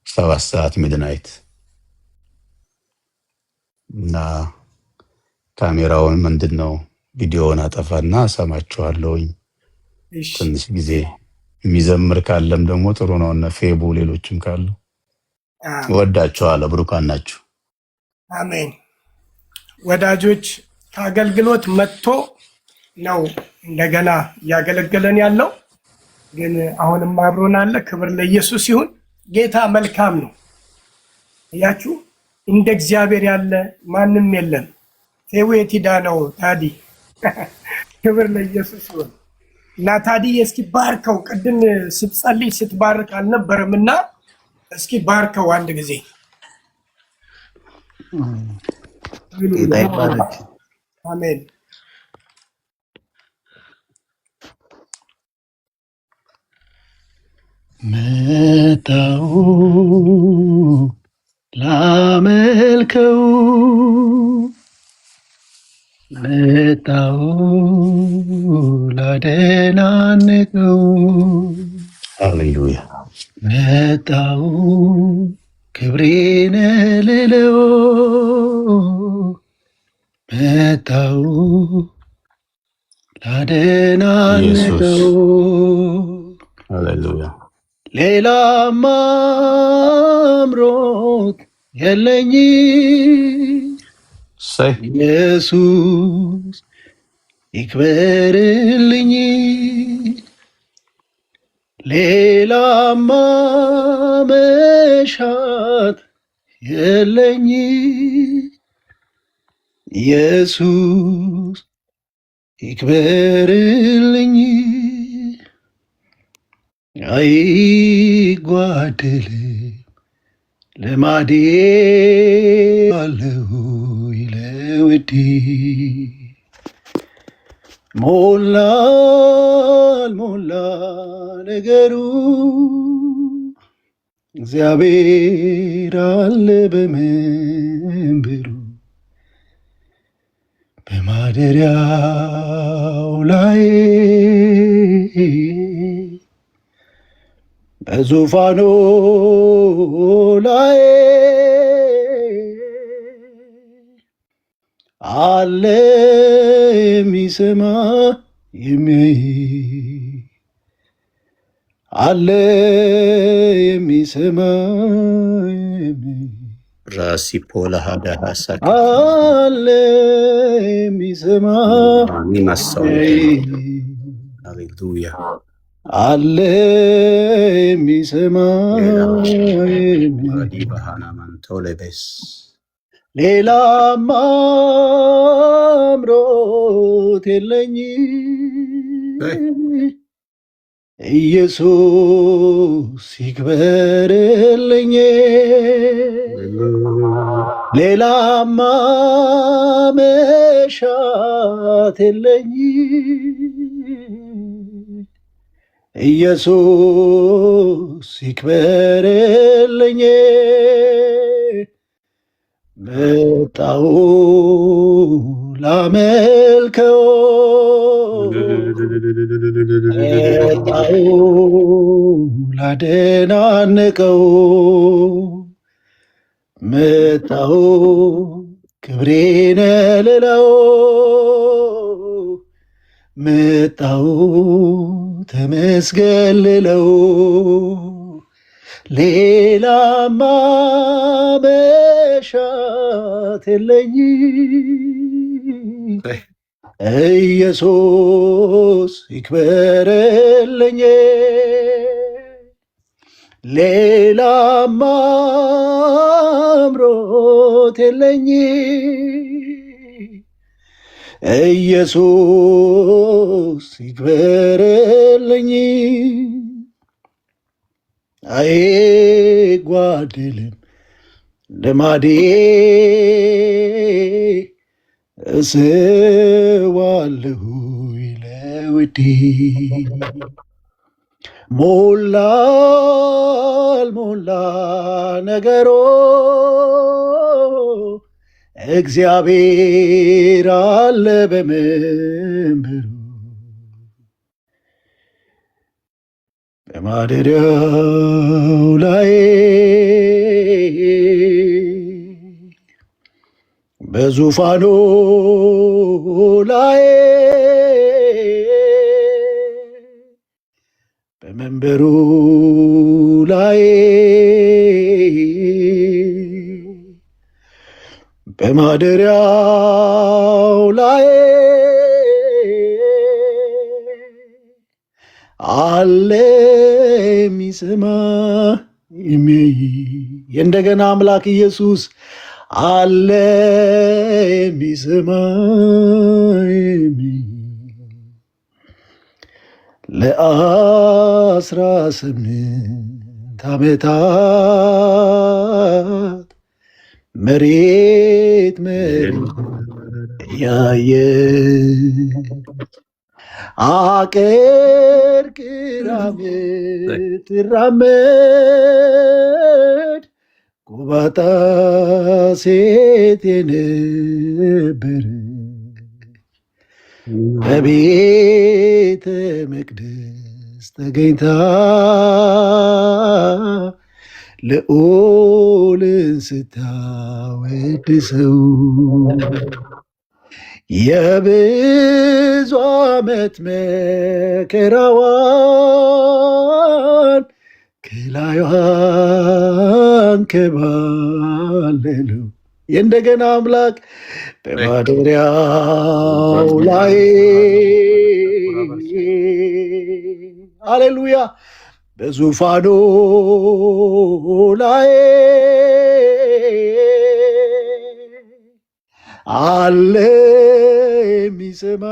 7 ሰዓት ሚድናይት እና ካሜራውን ምንድነው ቪዲዮውን አጠፋና ሰማችኋለሁኝ። ትንሽ ጊዜ የሚዘምር ካለም ደግሞ ጥሩ ነው። እነ ፌቡ ሌሎችም ካሉ ወዳችኋለሁ። ብሩካን ናችሁ። አሜን። ወዳጆች ከአገልግሎት መጥቶ ነው እንደገና እያገለገለን ያለው፣ ግን አሁንም አብሮን አለ። ክብር ለኢየሱስ ይሁን። ጌታ መልካም ነው። እያችሁ እንደ እግዚአብሔር ያለ ማንም የለም። ፌቡ የቲዳ ነው ታዲ። ክብር ለኢየሱስ ይሁን። እና ታዲ እስኪ ባርከው፣ ቅድም ስትጸልይ ስትባርክ አልነበረም? እና እስኪ ባርከው አንድ ጊዜ። ጌታ ይባረክ። አሜን። መጣሁ ላመልከው፣ መጣሁ ላደናንቀው፣ ሃሌሉያ። መጣሁ ክብሬን ልለው፣ መጣሁ ላደናንቀው። ሃሌሉያ። ሌላማ አምሮት የለኝ ሰይ ኢየሱስ ይክበርልኝ። ሌላማ መሻት የለኝ ኢየሱስ ይክበርልኝ። አይጓደልም ልማዴ አለሁ ለውዴ ሞላ አልሞላ ነገሩ እግዚአብሔር አለ በመንበሩ በማደሪያው ላይ በዙፋኑ ላይ አለ የሚሰማ የሚያይ አለ የሚሰማ ራሲ ፖላ ሀዳ ሀሳክ አለ የሚሰማ ሃሌሉያ አለ የሚሰማ ባህናማን ተውለበስ ሌላማ አምሮት የለኝ ኢየሱስ ይክበርልኝ ሌላማ መሻት የለኝ ኢየሱስ ይክበርልኝ መጣሁ ላመልከው መጣሁ ላደናንቀው መጣሁ ክብሬን ልለው መጣሁ ተመስገን ልለው ሌላማ መሻት የለኝ ኢየሱስ ይክበርልኝ ሌላማ አምሮት የለኝ ኢየሱስ ይክበርልኝ አይጓደልም ልማዴ እስዋለሁ ለውዴ ሞላ አልሞላ ነገሮ እግዚአብሔር አለ በመንበሩ በማደሪያው ላይ በዙፋኑ ላይ በመንበሩ ላይ በማደሪያው ላይ አለ የሚሰማ የሚያይ የእንደገና አምላክ ኢየሱስ አለ የሚሰማ ለ18 ዓመታት መሬት ያየ አቀርቅራ ምትራመድ ጎባጣ ሴት የነበር በቤተ መቅደስ ተገኝታ ልዑልን ስታወድሰው የብዙ ዓመት መከራዋን ከላዩዋ አንከባለለው የእንደገና አምላክ በማደሪያው ላይ ሃሌሉያ በዙፋኑ ላይ አለ የሚሰማ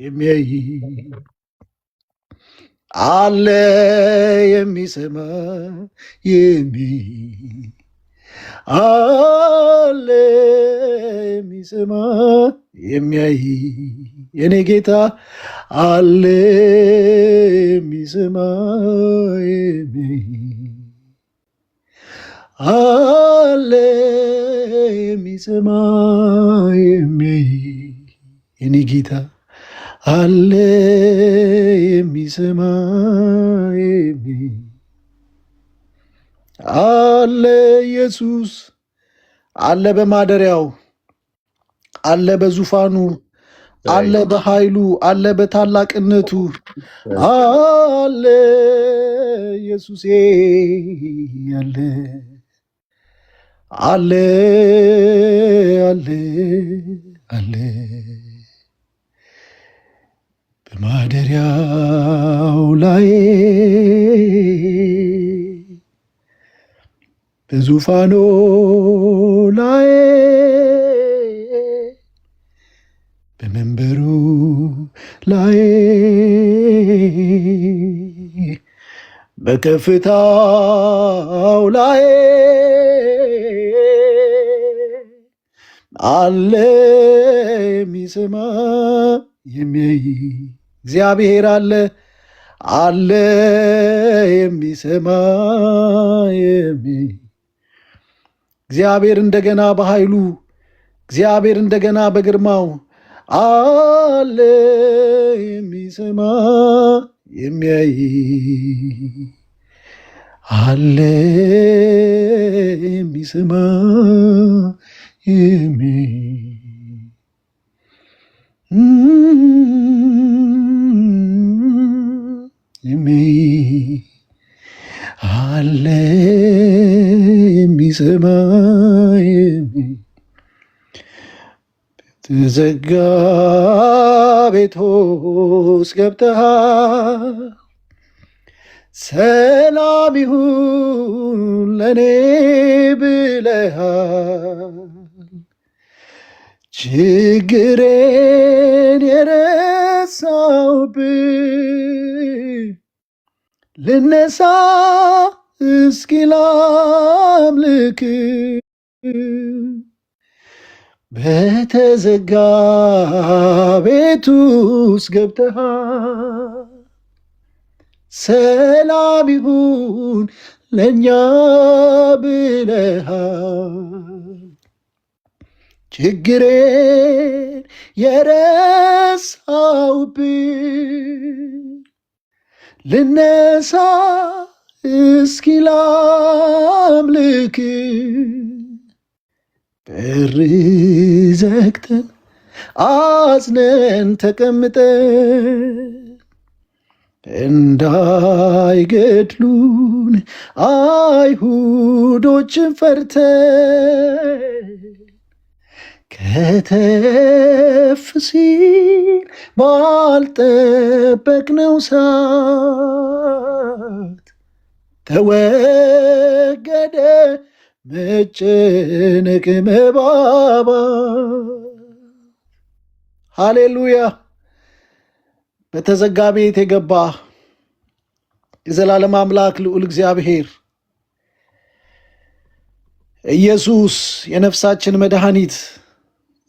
የሚያይ አለ የሚሰማ አለ የሚሰማ የሚያይ የኔ ጌታ አለ የሚሰማ የሚያይ አለ የሚሰማ የሚያይ የኔ ጌታ አለ የሚሰማ የሚያይ አለ ኢየሱስ አለ በማደሪያው አለ በዙፋኑ አለ በኃይሉ አለ በታላቅነቱ አለ ኢየሱሴ አለ አለ አለ አለ በማደሪያው ላይ በዙፋኑ ላይ በመንበሩ ላይ በከፍታው ላይ አለ የሚሰማ የሚያይ እግዚአብሔር አለ አለ የሚሰማ የሚያይ እግዚአብሔር እንደገና በኃይሉ እግዚአብሔር እንደገና በግርማው አለ የሚሰማ የሚያይ አለ የሚሰማ የሚያይ አለ የሚሰማ ተዘጋ ቤት ውስጥ ገብተሃል ሰላም ይሁን ለኔ ብለሃል ችግሬን የረሳውብህ ልነሳ እስኪ ላምልክ በተዘጋ ቤት ውስጥ ገብተሃል ሰላም ይሁን ለእኛ ብለሃል ችግሬን የረሳውብህ ልነሳ እስኪ ላምልክ በር ዘግተን አዝነን ተቀምጠን እንዳይገድሉን አይሁዶችን ፈርተን ከተፍ ሲል ባልጠበቅነው ሰዓት ተወገደ መጨነቅ መባባት። ሃሌሉያ! በተዘጋ ቤት የገባ የዘላለም አምላክ ልዑል እግዚአብሔር ኢየሱስ የነፍሳችን መድኃኒት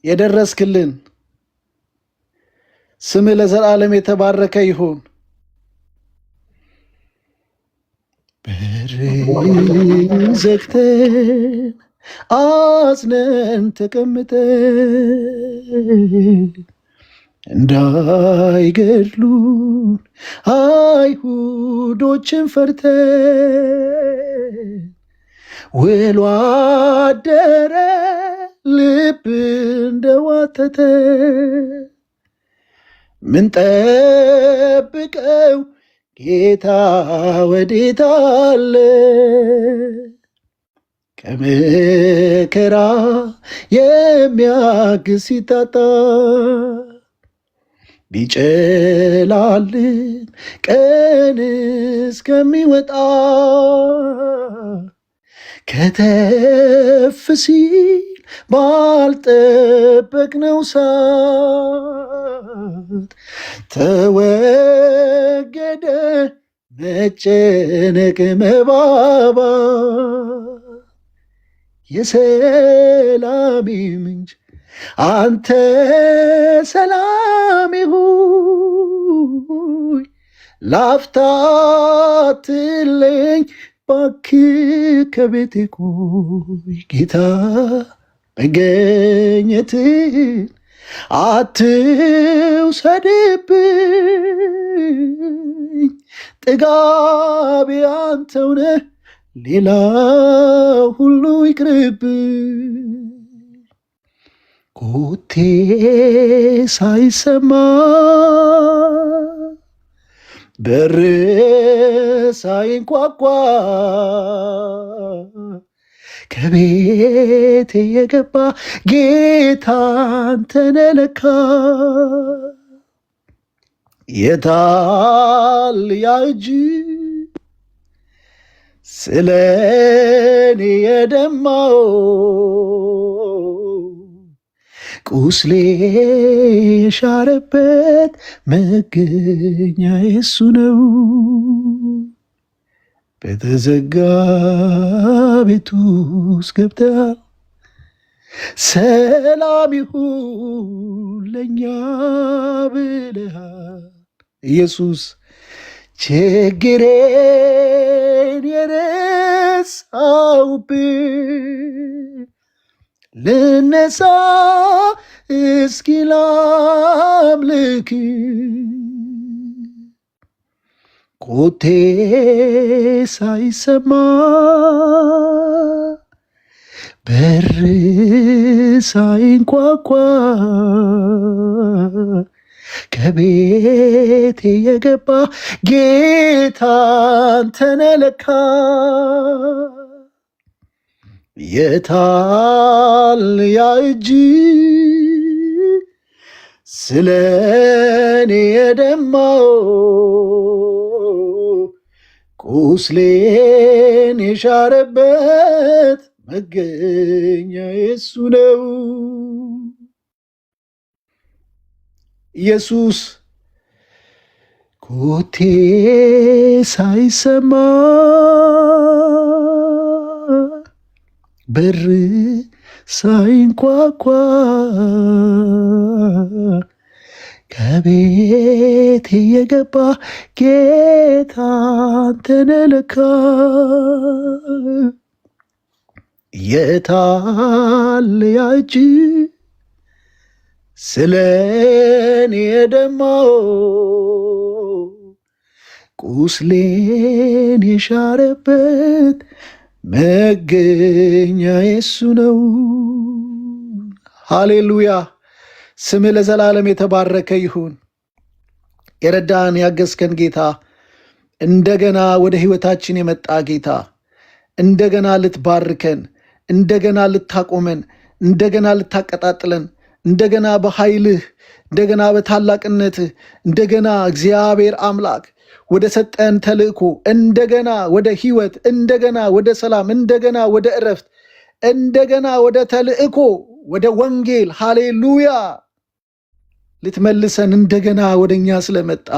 የደረስክልን ስም ለዘላለም የተባረከ ይሁን። በር ዘግተን አዝነን ተቀምጠን እንዳይገድሉን አይሁዶችን ፈርተን ውሎ አደረ ልብ እንደዋተተ ምን ጠብቀው ጌታ ወዴት አለ? ከመከራ የሚያግዝ ሲታጣ ቢጨላልም ቀን እስከሚወጣ ከተፍ ሲል ባልጠበቅነው ሰዓት ተወገደ ነገደ መጨነቅ መባባት የሰላሜ ምንጭ አንተ ሰላሜ ሆይ ላፍታ አትለኝ እባክህ ከቤቴ ቆይ ጌታ መገኘትን አትውሰድብኝ ጥጋቤ አንተው ነህ ሌላ ሁሉ ይቅርብኝ ኮቴ ሳይሰማ በር ሳይንኳኳ ከቤቴ የገባ ጌታ አንተ ነህ ለካ የታል ያ እጅ ስለ እኔ የደማው ቁስሌ የሻረበት መገኛ የሱ ነው በተዘጋ ቤት ውስጥ ገብተህ ሰላም ይሁን ለእኛ ብለሃል ኢየሱስ ችግሬን የረሳሁብህ ልነሳ እስኪ ላምልክ ኮቴ ሳይሰማ በር ሳይንኳኳ ከቤቴ የገባ ጌታ አንተ ነህ ለካ የታል ያ እጅ ስለ እኔ የደማው ቁስሌን የሻረበት መገኛ የሱ ነው ኢየሱስ ኮቴ ሳይሰማ በር ሳይንኳኳ ከቤት የገባ ጌታ አንተ ነህ ለካ የታል ያ እጅ ስለ እኔ የደማው ቁስሌን የሻረበት መገኛ የሱ ነው ሃሌሉያ ስምህ ለዘላለም የተባረከ ይሁን የረዳን ያገዝከን ጌታ እንደገና ወደ ህይወታችን የመጣ ጌታ እንደገና ልትባርከን እንደገና ልታቆመን እንደገና ልታቀጣጥለን እንደገና በኃይልህ እንደገና በታላቅነትህ እንደገና እግዚአብሔር አምላክ ወደ ሰጠን ተልእኮ እንደገና ወደ ህይወት እንደገና ወደ ሰላም እንደገና ወደ እረፍት እንደገና ወደ ተልእኮ ወደ ወንጌል ሃሌሉያ ልትመልሰን እንደገና ወደኛ ስለመጣ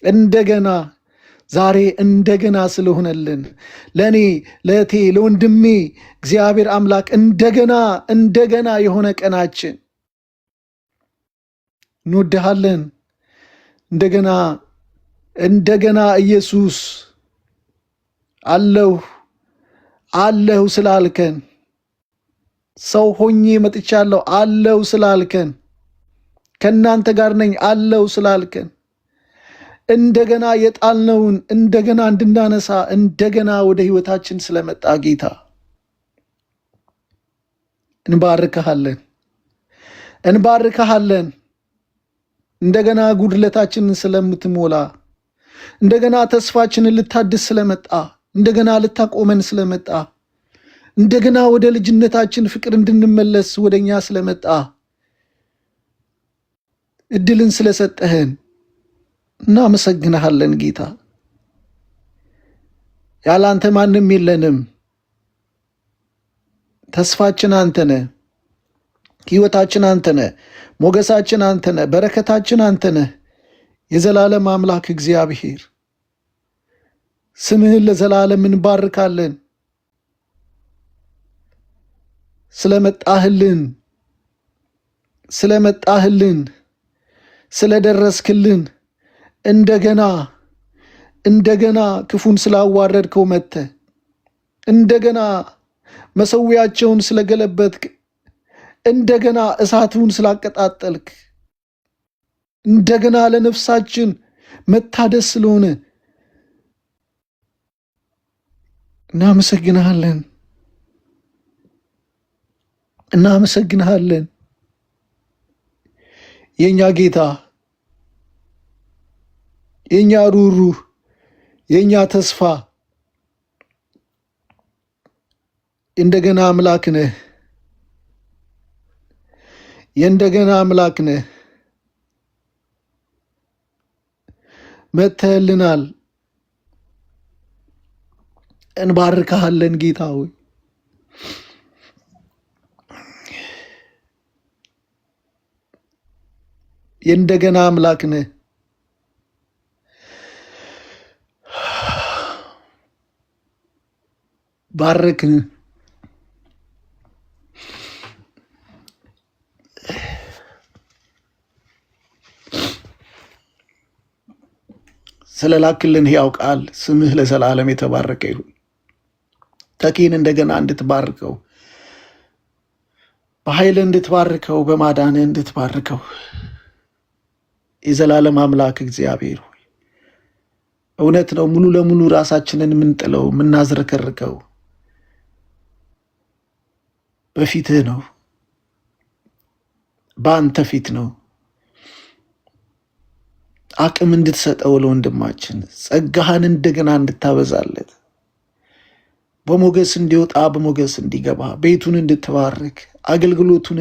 እንደገና ዛሬ እንደገና ስለሆነልን ለኔ ለእቴ ለወንድሜ እግዚአብሔር አምላክ እንደገና የሆነ ቀናችን እንወድሃለን እንደገና ኢየሱስ አለሁ ስላልከን ሰው ሆኜ መጥቻለሁ አለሁ ስላልከን ከናንተ ጋር ነኝ አለሁ ስላልከን እንደገና የጣልነውን እንደገና እንድናነሳ እንደገና ወደ ህይወታችን ስለመጣ ጌታ እንባርከሃለን እንደገና ጉድለታችንን ስለምትሞላ እንደገና ተስፋችንን ልታድስ ስለመጣ እንደገና ልታቆመን ስለመጣ እንደገና ወደ ልጅነታችን ፍቅር እንድንመለስ ወደኛ ስለመጣ እድልን ስለሰጠህን እናመሰግንሃለን ጌታ ያላንተ ማንም የለንም ተስፋችን አንተነ ህይወታችን አንተነ ሞገሳችን አንተነ በረከታችን አንተነ የዘላለም አምላክ እግዚአብሔር ስምህን ለዘላለም እንባርካለን። ስለመጣህልን ስለደረስክልን እንደገና ክፉን ስላዋረድከው መጥተ እንደገና መሰዊያቸውን ስለገለበጥክ እንደገና እሳቱን ስላቀጣጠልክ እንደገና ለነፍሳችን መታደስ ስለሆነ እናመሰግንሃለን። የኛ ጌታ፣ የኛ ሩሩህ፣ የኛ ተስፋ እንደገና አምላክ ነህ። የእንደገና አምላክ ነህ። መተህልናል። እንባርካለን ጌታ ሆይ። የእንደገና አምላክ ነህ። ባረክን። ስለላክልን ሕያው ቃል ስምህ ለዘላለም የተባረከ ይሁን። ተኪን እንደገና እንድትባርከው፣ በኃይል እንድትባርከው፣ በማዳንህ እንድትባርከው የዘላለም አምላክ እግዚአብሔር ሆይ እውነት ነው። ሙሉ ለሙሉ ራሳችንን የምንጥለው የምናዝረከርከው በፊትህ ነው፣ በአንተ ፊት ነው። አቅም እንድትሰጠው ለወንድማችን ጸጋህን እንደገና እንድታበዛለት በሞገስ እንዲወጣ በሞገስ እንዲገባ ቤቱን እንድትባርክ አገልግሎቱን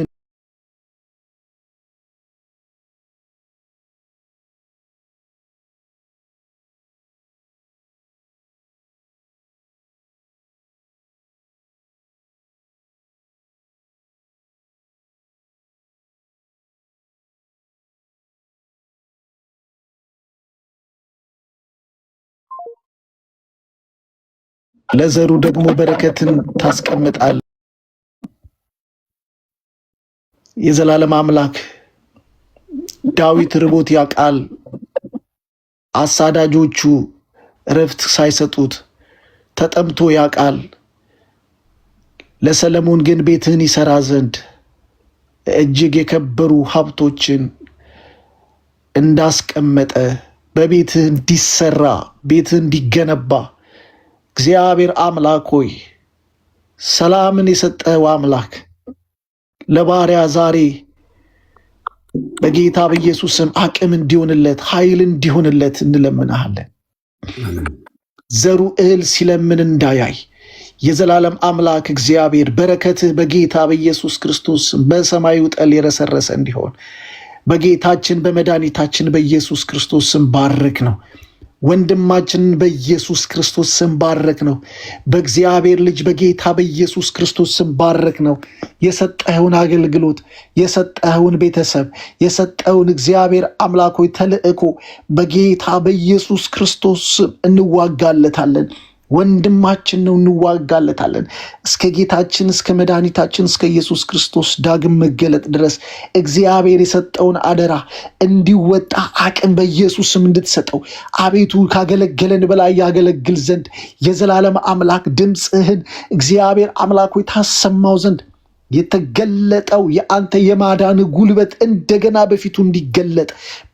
ለዘሩ ደግሞ በረከትን ታስቀምጣል። የዘላለም አምላክ ዳዊት ርቦት ያውቃል። አሳዳጆቹ እረፍት ሳይሰጡት ተጠምቶ ያውቃል። ለሰለሞን ግን ቤትህን ይሰራ ዘንድ እጅግ የከበሩ ሀብቶችን እንዳስቀመጠ በቤትህ እንዲሰራ ቤትህ እንዲገነባ እግዚአብሔር አምላክ ሆይ ሰላምን የሰጠው አምላክ ለባሪያ ዛሬ በጌታ በኢየሱስም አቅም እንዲሆንለት ኃይል እንዲሆንለት እንለምናለን። ዘሩ እህል ሲለምን እንዳያይ የዘላለም አምላክ እግዚአብሔር በረከትህ በጌታ በኢየሱስ ክርስቶስ በሰማዩ ጠል የረሰረሰ እንዲሆን በጌታችን በመድኃኒታችን በኢየሱስ ክርስቶስ ስም ባርክ ነው። ወንድማችንን በኢየሱስ ክርስቶስ ስም ባረክ ነው። በእግዚአብሔር ልጅ በጌታ በኢየሱስ ክርስቶስ ስም ባረክ ነው። የሰጠኸውን አገልግሎት፣ የሰጠኸውን ቤተሰብ፣ የሰጠውን እግዚአብሔር አምላኮች ተልእኮ በጌታ በኢየሱስ ክርስቶስ ስም እንዋጋለታለን። ወንድማችን ነው፣ እንዋጋለታለን። እስከ ጌታችን እስከ መድኃኒታችን እስከ ኢየሱስ ክርስቶስ ዳግም መገለጥ ድረስ እግዚአብሔር የሰጠውን አደራ እንዲወጣ አቅም በኢየሱስም እንድትሰጠው አቤቱ ካገለገለን በላይ ያገለግል ዘንድ የዘላለም አምላክ ድምፅህን እግዚአብሔር አምላክ ሆይ ታሰማው ዘንድ የተገለጠው የአንተ የማዳን ጉልበት እንደገና በፊቱ እንዲገለጥ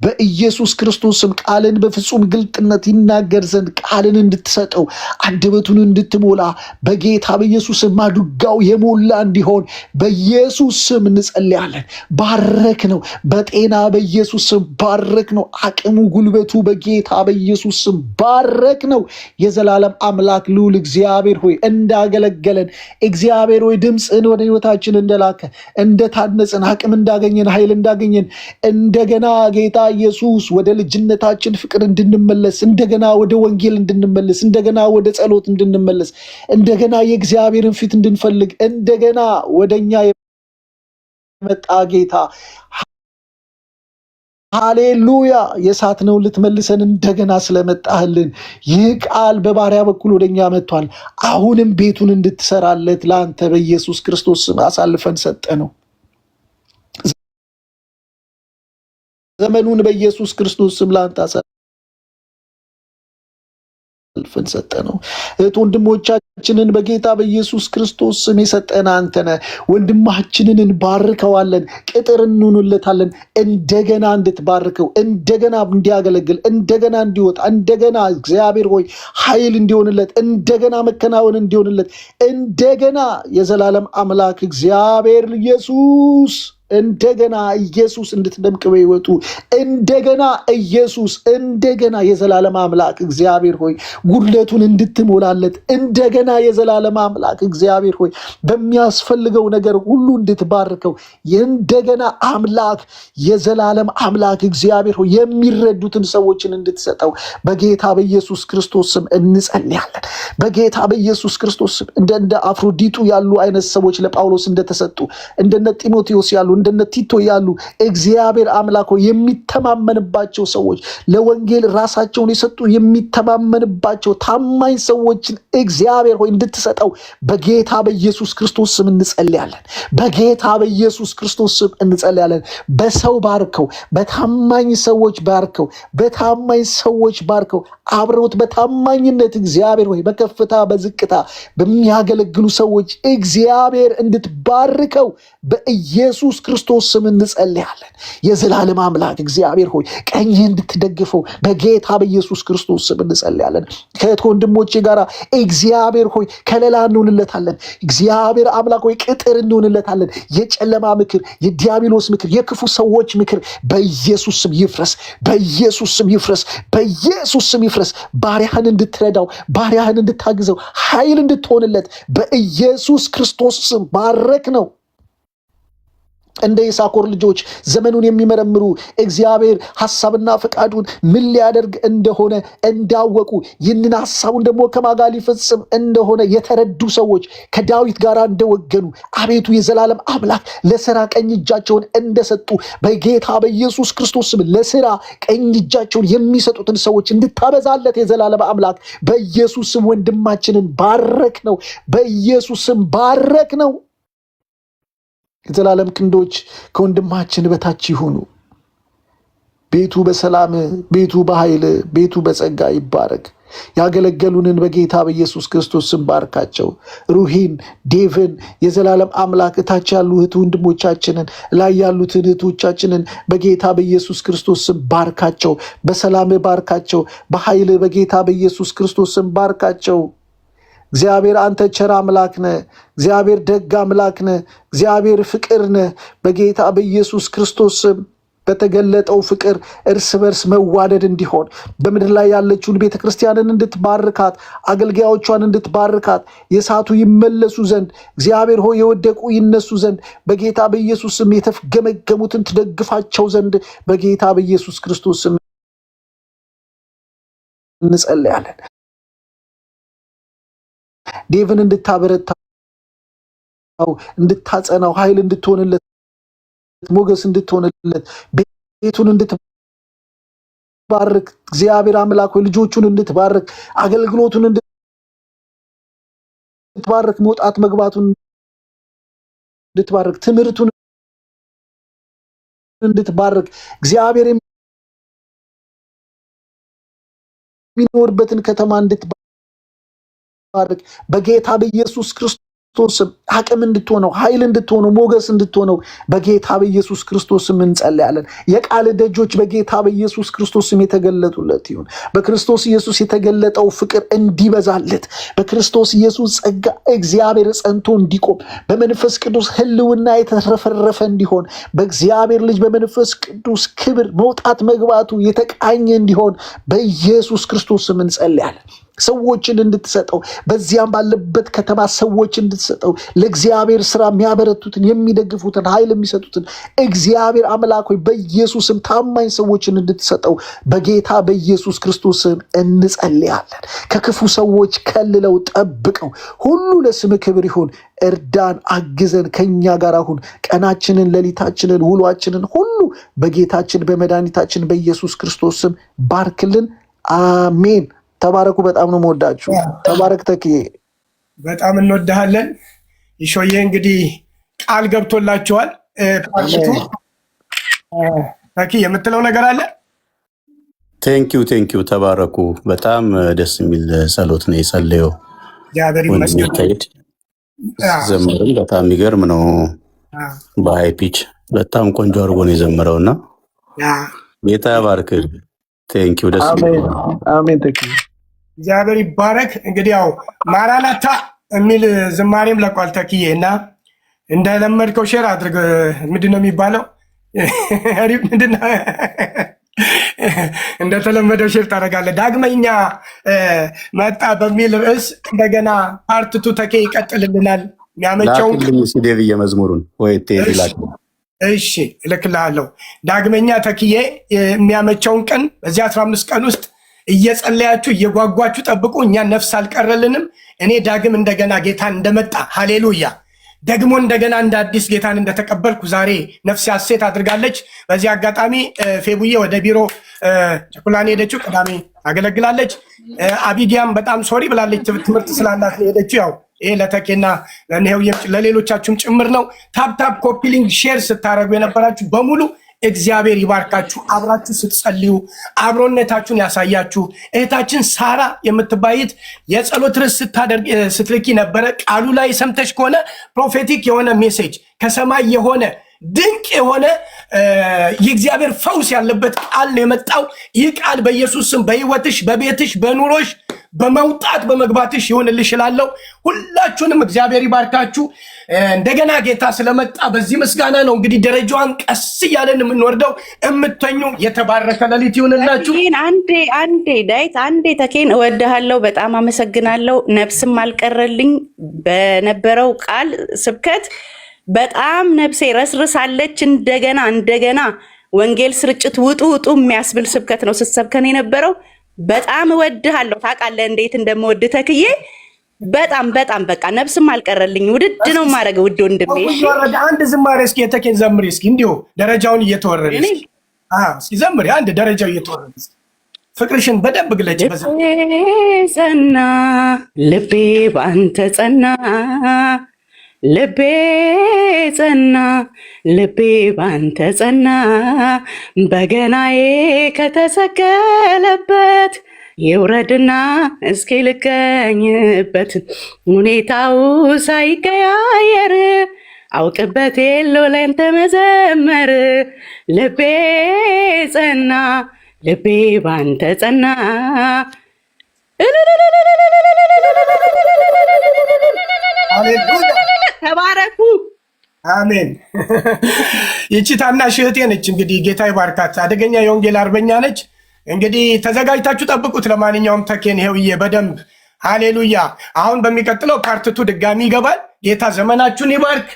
በኢየሱስ ክርስቶስም ቃልን በፍጹም ግልጥነት ይናገር ዘንድ ቃልን እንድትሰጠው አንደበቱን እንድትሞላ በጌታ በኢየሱስም ማዱጋው የሞላ እንዲሆን በኢየሱስ ስም እንጸልያለን። ባረክ ነው። በጤና በኢየሱስ ስም ባረክ ነው። አቅሙ ጉልበቱ በጌታ በኢየሱስ ስም ባረክ ነው። የዘላለም አምላክ ልዑል እግዚአብሔር ሆይ እንዳገለገለን እግዚአብሔር ሆይ ድምፅህን ወደ ሕይወታችን እንደላከ እንደታነጽን አቅም እንዳገኘን ኃይል እንዳገኘን እንደገና ጌታ ኢየሱስ ወደ ልጅነታችን ፍቅር እንድንመለስ እንደገና ወደ ወንጌል እንድንመለስ እንደገና ወደ ጸሎት እንድንመለስ እንደገና የእግዚአብሔርን ፊት እንድንፈልግ እንደገና ወደኛ የመጣ ጌታ ሃሌሉያ የሳትነው ልትመልሰን እንደገና ስለመጣህልን ይህ ቃል በባሪያ በኩል ወደኛ መጥቷል። አሁንም ቤቱን እንድትሰራለት ለአንተ በኢየሱስ ክርስቶስ ስም አሳልፈን ሰጠ ነው። ዘመኑን በኢየሱስ ክርስቶስ ስም ለአንተ አሳልፈን ሰጠ ነው። እህት ወንድሞቻችንን በጌታ በኢየሱስ ክርስቶስ ስም የሰጠን አንተ ነህ። ወንድማችንን እንባርከዋለን፣ ቅጥር እንሆንለታለን። እንደገና እንድትባርከው፣ እንደገና እንዲያገለግል፣ እንደገና እንዲወጣ፣ እንደገና እግዚአብሔር ሆይ ኃይል እንዲሆንለት፣ እንደገና መከናወን እንዲሆንለት፣ እንደገና የዘላለም አምላክ እግዚአብሔር ኢየሱስ እንደገና ኢየሱስ እንድትደምቅ በሕይወቱ እንደገና ኢየሱስ እንደገና የዘላለም አምላክ እግዚአብሔር ሆይ ጉድለቱን እንድትሞላለት እንደገና የዘላለም አምላክ እግዚአብሔር ሆይ በሚያስፈልገው ነገር ሁሉ እንድትባርከው እንደገና አምላክ የዘላለም አምላክ እግዚአብሔር ሆይ የሚረዱትን ሰዎችን እንድትሰጠው በጌታ በኢየሱስ ክርስቶስ ስም እንጸልያለን። በጌታ በኢየሱስ ክርስቶስ ስም እንደ አፍሮዲጡ ያሉ አይነት ሰዎች ለጳውሎስ እንደተሰጡ እንደነ ጢሞቴዎስ ያሉ እንደነ ቲቶ ያሉ እግዚአብሔር አምላክ ሆይ የሚተማመንባቸው ሰዎች ለወንጌል ራሳቸውን የሰጡ የሚተማመንባቸው ታማኝ ሰዎችን እግዚአብሔር ሆይ እንድትሰጠው በጌታ በኢየሱስ ክርስቶስ ስም እንጸልያለን። በጌታ በኢየሱስ ክርስቶስ ስም እንጸልያለን። በሰው ባርከው፣ በታማኝ ሰዎች ባርከው፣ በታማኝ ሰዎች ባርከው። አብረውት በታማኝነት እግዚአብሔር ሆይ በከፍታ በዝቅታ በሚያገለግሉ ሰዎች እግዚአብሔር እንድትባርከው በኢየሱስ ክርስቶስ ስም እንጸልያለን። የዘላለም አምላክ እግዚአብሔር ሆይ ቀኝህ እንድትደግፈው በጌታ በኢየሱስ ክርስቶስ ስም እንጸልያለን። ከእህት ወንድሞቼ ጋር እግዚአብሔር ሆይ ከለላ እንሆንለታለን። እግዚአብሔር አምላክ ሆይ ቅጥር እንሆንለታለን። የጨለማ ምክር፣ የዲያብሎስ ምክር፣ የክፉ ሰዎች ምክር በኢየሱስ ስም ይፍረስ፣ በኢየሱስ ስም ይፍረስ፣ በኢየሱስ ስም ይፍረስ። ባሪያህን እንድትረዳው፣ ባሪያህን እንድታግዘው፣ ኃይል እንድትሆንለት በኢየሱስ ክርስቶስ ስም ባረክ ነው። እንደ ይሳኮር ልጆች ዘመኑን የሚመረምሩ እግዚአብሔር ሐሳብና ፈቃዱን ምን ሊያደርግ እንደሆነ እንዳወቁ ይህንን ሐሳቡን ደግሞ ከማጋ ሊፈጽም እንደሆነ የተረዱ ሰዎች ከዳዊት ጋር እንደወገኑ አቤቱ የዘላለም አምላክ ለሥራ ቀኝ እጃቸውን እንደሰጡ በጌታ በኢየሱስ ክርስቶስ ስም ለሥራ ቀኝ እጃቸውን የሚሰጡትን ሰዎች እንድታበዛለት የዘላለም አምላክ በኢየሱስ ስም ወንድማችንን ባረክ ነው። በኢየሱስ ስም ባረክ ነው። የዘላለም ክንዶች ከወንድማችን በታች ይሁኑ። ቤቱ በሰላም፣ ቤቱ በኃይል፣ ቤቱ በጸጋ ይባረክ። ያገለገሉንን በጌታ በኢየሱስ ክርስቶስ ስም ባርካቸው። ሩሂን፣ ዴቭን የዘላለም አምላክ እታች ያሉ እህት ወንድሞቻችንን ላይ ያሉትን እህቶቻችንን በጌታ በኢየሱስ ክርስቶስ ስም ባርካቸው። በሰላም ባርካቸው። በኃይል በጌታ በኢየሱስ ክርስቶስ ስም ባርካቸው። እግዚአብሔር አንተ ቸር አምላክ ነህ። እግዚአብሔር ደግ አምላክ ነህ። እግዚአብሔር ፍቅር ነህ። በጌታ በኢየሱስ ክርስቶስ ስም በተገለጠው ፍቅር እርስ በርስ መዋደድ እንዲሆን በምድር ላይ ያለችውን ቤተ ክርስቲያንን እንድትባርካት፣ አገልጋዮቿን እንድትባርካት፣ የሳቱ ይመለሱ ዘንድ እግዚአብሔር ሆይ የወደቁ ይነሱ ዘንድ በጌታ በኢየሱስ ስም የተፍገመገሙትን ትደግፋቸው ዘንድ በጌታ በኢየሱስ ክርስቶስ ስም እንጸልያለን። ዴቭን እንድታበረታው፣ እንድታጸናው፣ ኃይል እንድትሆንለት፣ ሞገስ እንድትሆንለት፣ ቤቱን እንድትባርክ እግዚአብሔር አምላክ ሆይ ልጆቹን እንድትባርክ፣ አገልግሎቱን እንድትባርክ፣ መውጣት መግባቱን እንድትባርክ፣ ትምህርቱን እንድትባርክ እግዚአብሔር የሚኖርበትን ከተማ እንድትባርክ በጌታ በኢየሱስ ክርስቶስ አቅም እንድትሆነው፣ ኃይል እንድትሆነው፣ ሞገስ እንድትሆነው በጌታ በኢየሱስ ክርስቶስ እንጸልያለን። የቃል ደጆች በጌታ በኢየሱስ ክርስቶስ የተገለጡለት ይሁን። በክርስቶስ ኢየሱስ የተገለጠው ፍቅር እንዲበዛለት፣ በክርስቶስ ኢየሱስ ጸጋ እግዚአብሔር ጸንቶ እንዲቆም፣ በመንፈስ ቅዱስ ሕልውና የተረፈረፈ እንዲሆን፣ በእግዚአብሔር ልጅ በመንፈስ ቅዱስ ክብር መውጣት መግባቱ የተቃኘ እንዲሆን በኢየሱስ ክርስቶስ እንጸልያለን። ሰዎችን እንድትሰጠው በዚያም ባለበት ከተማ ሰዎች እንድትሰጠው ለእግዚአብሔር ስራ የሚያበረቱትን የሚደግፉትን ኃይል የሚሰጡትን እግዚአብሔር አምላክ ሆይ በኢየሱስም ታማኝ ሰዎችን እንድትሰጠው በጌታ በኢየሱስ ክርስቶስ እንጸልያለን። ከክፉ ሰዎች ከልለው ጠብቀው። ሁሉ ለስም ክብር ይሁን። እርዳን፣ አግዘን፣ ከኛ ጋር አሁን ቀናችንን፣ ሌሊታችንን፣ ውሏችንን ሁሉ በጌታችን በመድኃኒታችን በኢየሱስ ክርስቶስ ስም ባርክልን። አሜን። ተባረኩ። በጣም ነው የምወዳችሁ። ተባረክ ተክዬ፣ በጣም እንወድሃለን። ይሾዬ እንግዲህ ቃል ገብቶላችኋል። ተክዬ የምትለው ነገር አለ? ቴንኪው ተባረኩ። በጣም ደስ የሚል ጸሎት ነው የጸለየው። እግዚአብሔር ይመስገን። ዘመርም በጣም የሚገርም ነው። በሃይ ፒች በጣም ቆንጆ አድርጎ ነው የዘመረው እና ጌታ ባርክ። ቴንኪው ደስ አሜን። ተክዬ እግዚአብሔር ይባረክ። እንግዲህ ያው ማራናታ የሚል ዝማሬም ለቋል ተክዬ እና እንደለመድከው ሼር አድርግ። ምንድነው የሚባለው? ምንድነው እንደተለመደው ሼር ታደርጋለህ። ዳግመኛ መጣ በሚል ርዕስ እንደገና ፓርትቱ ተኬ ይቀጥልልናል። የሚያመቸውን ሲዴቭ የመዝሙሩን ወይ ቴዲላክ እሺ እልክልሃለሁ። ዳግመኛ ተክዬ የሚያመቸውን ቀን በዚህ 15 ቀን ውስጥ እየጸለያችሁ እየጓጓችሁ ጠብቁ። እኛ ነፍስ አልቀረልንም። እኔ ዳግም እንደገና ጌታን እንደመጣ ሃሌሉያ፣ ደግሞ እንደገና እንደ አዲስ ጌታን እንደተቀበልኩ ዛሬ ነፍስ ሐሴት አድርጋለች። በዚህ አጋጣሚ ፌቡዬ ወደ ቢሮ ቸኩላን ሄደችው፣ ቅዳሜ ታገለግላለች። አቢጊያም በጣም ሶሪ ብላለች፣ ትምህርት ስላላት ሄደችው። ያው ይሄ ለተኬና ለሌሎቻችሁም ጭምር ነው። ታፕታፕ ኮፒሊንግ ሼር ስታደርጉ የነበራችሁ በሙሉ እግዚአብሔር ይባርካችሁ። አብራችሁ ስትጸልዩ አብሮነታችሁን ያሳያችሁ። እህታችን ሳራ የምትባይት የጸሎት ርዕስ ስትልኪ ነበረ። ቃሉ ላይ ሰምተሽ ከሆነ ፕሮፌቲክ የሆነ ሜሴጅ ከሰማይ የሆነ ድንቅ የሆነ የእግዚአብሔር ፈውስ ያለበት ቃል ነው የመጣው። ይህ ቃል በኢየሱስ ስም በህይወትሽ፣ በቤትሽ፣ በኑሮሽ፣ በመውጣት በመግባትሽ ይሆንልሽ እላለሁ። ሁላችሁንም እግዚአብሔር ይባርካችሁ። እንደገና ጌታ ስለመጣ በዚህ ምስጋና ነው እንግዲህ ደረጃዋን ቀስ እያለን የምንወርደው። የምትተኙ የተባረከ ሌሊት ይሁንላችሁ። አንዴ ተኬን እወድሃለሁ። በጣም አመሰግናለሁ። ነፍስም አልቀረልኝ በነበረው ቃል ስብከት በጣም ነፍሴ ረስርሳለች። እንደገና ወንጌል ስርጭት ውጡ የሚያስብል ስብከት ነው ስትሰብከን የነበረው። በጣም እወድሃለሁ። ታውቃለህ እንዴት እንደምወድ ተክዬ። በጣም በቃ ነፍስም አልቀረልኝ። ውድድ ነው ማድረግ ውድ ወንድሜ። አንድ ዝማሬ እስኪ የተኬን ዘምሪ እስኪ፣ እንዲሁ ደረጃውን እየተወረደ እስኪ ዘምሪ። አንድ ደረጃው እየተወረደ ፍቅርሽን በደንብ ግለጭ። ጸና ልቤ ባንተ ጸና፣ ልቤ ጸና፣ ልቤ ባንተ ጸና፣ በገናዬ ከተሰቀለበት ይውረድና እስኪ ልገኝበት፣ ሁኔታው ሳይቀያየር አውቅበት የሎ ላንተ መዘመር። ልቤ ጸና፣ ልቤ ባንተ ጸና። ተባረኩ። አሜን። ይቺ ታናሽ እህቴ ነች። እንግዲህ ጌታ ይባርካት። አደገኛ የወንጌል አርበኛ ነች። እንግዲህ ተዘጋጅታችሁ ጠብቁት። ለማንኛውም ተኬን ይሄውዬ በደንብ ሃሌሉያ። አሁን በሚቀጥለው ፓርትቱ ድጋሚ ይገባል። ጌታ ዘመናችሁን ይባርክ።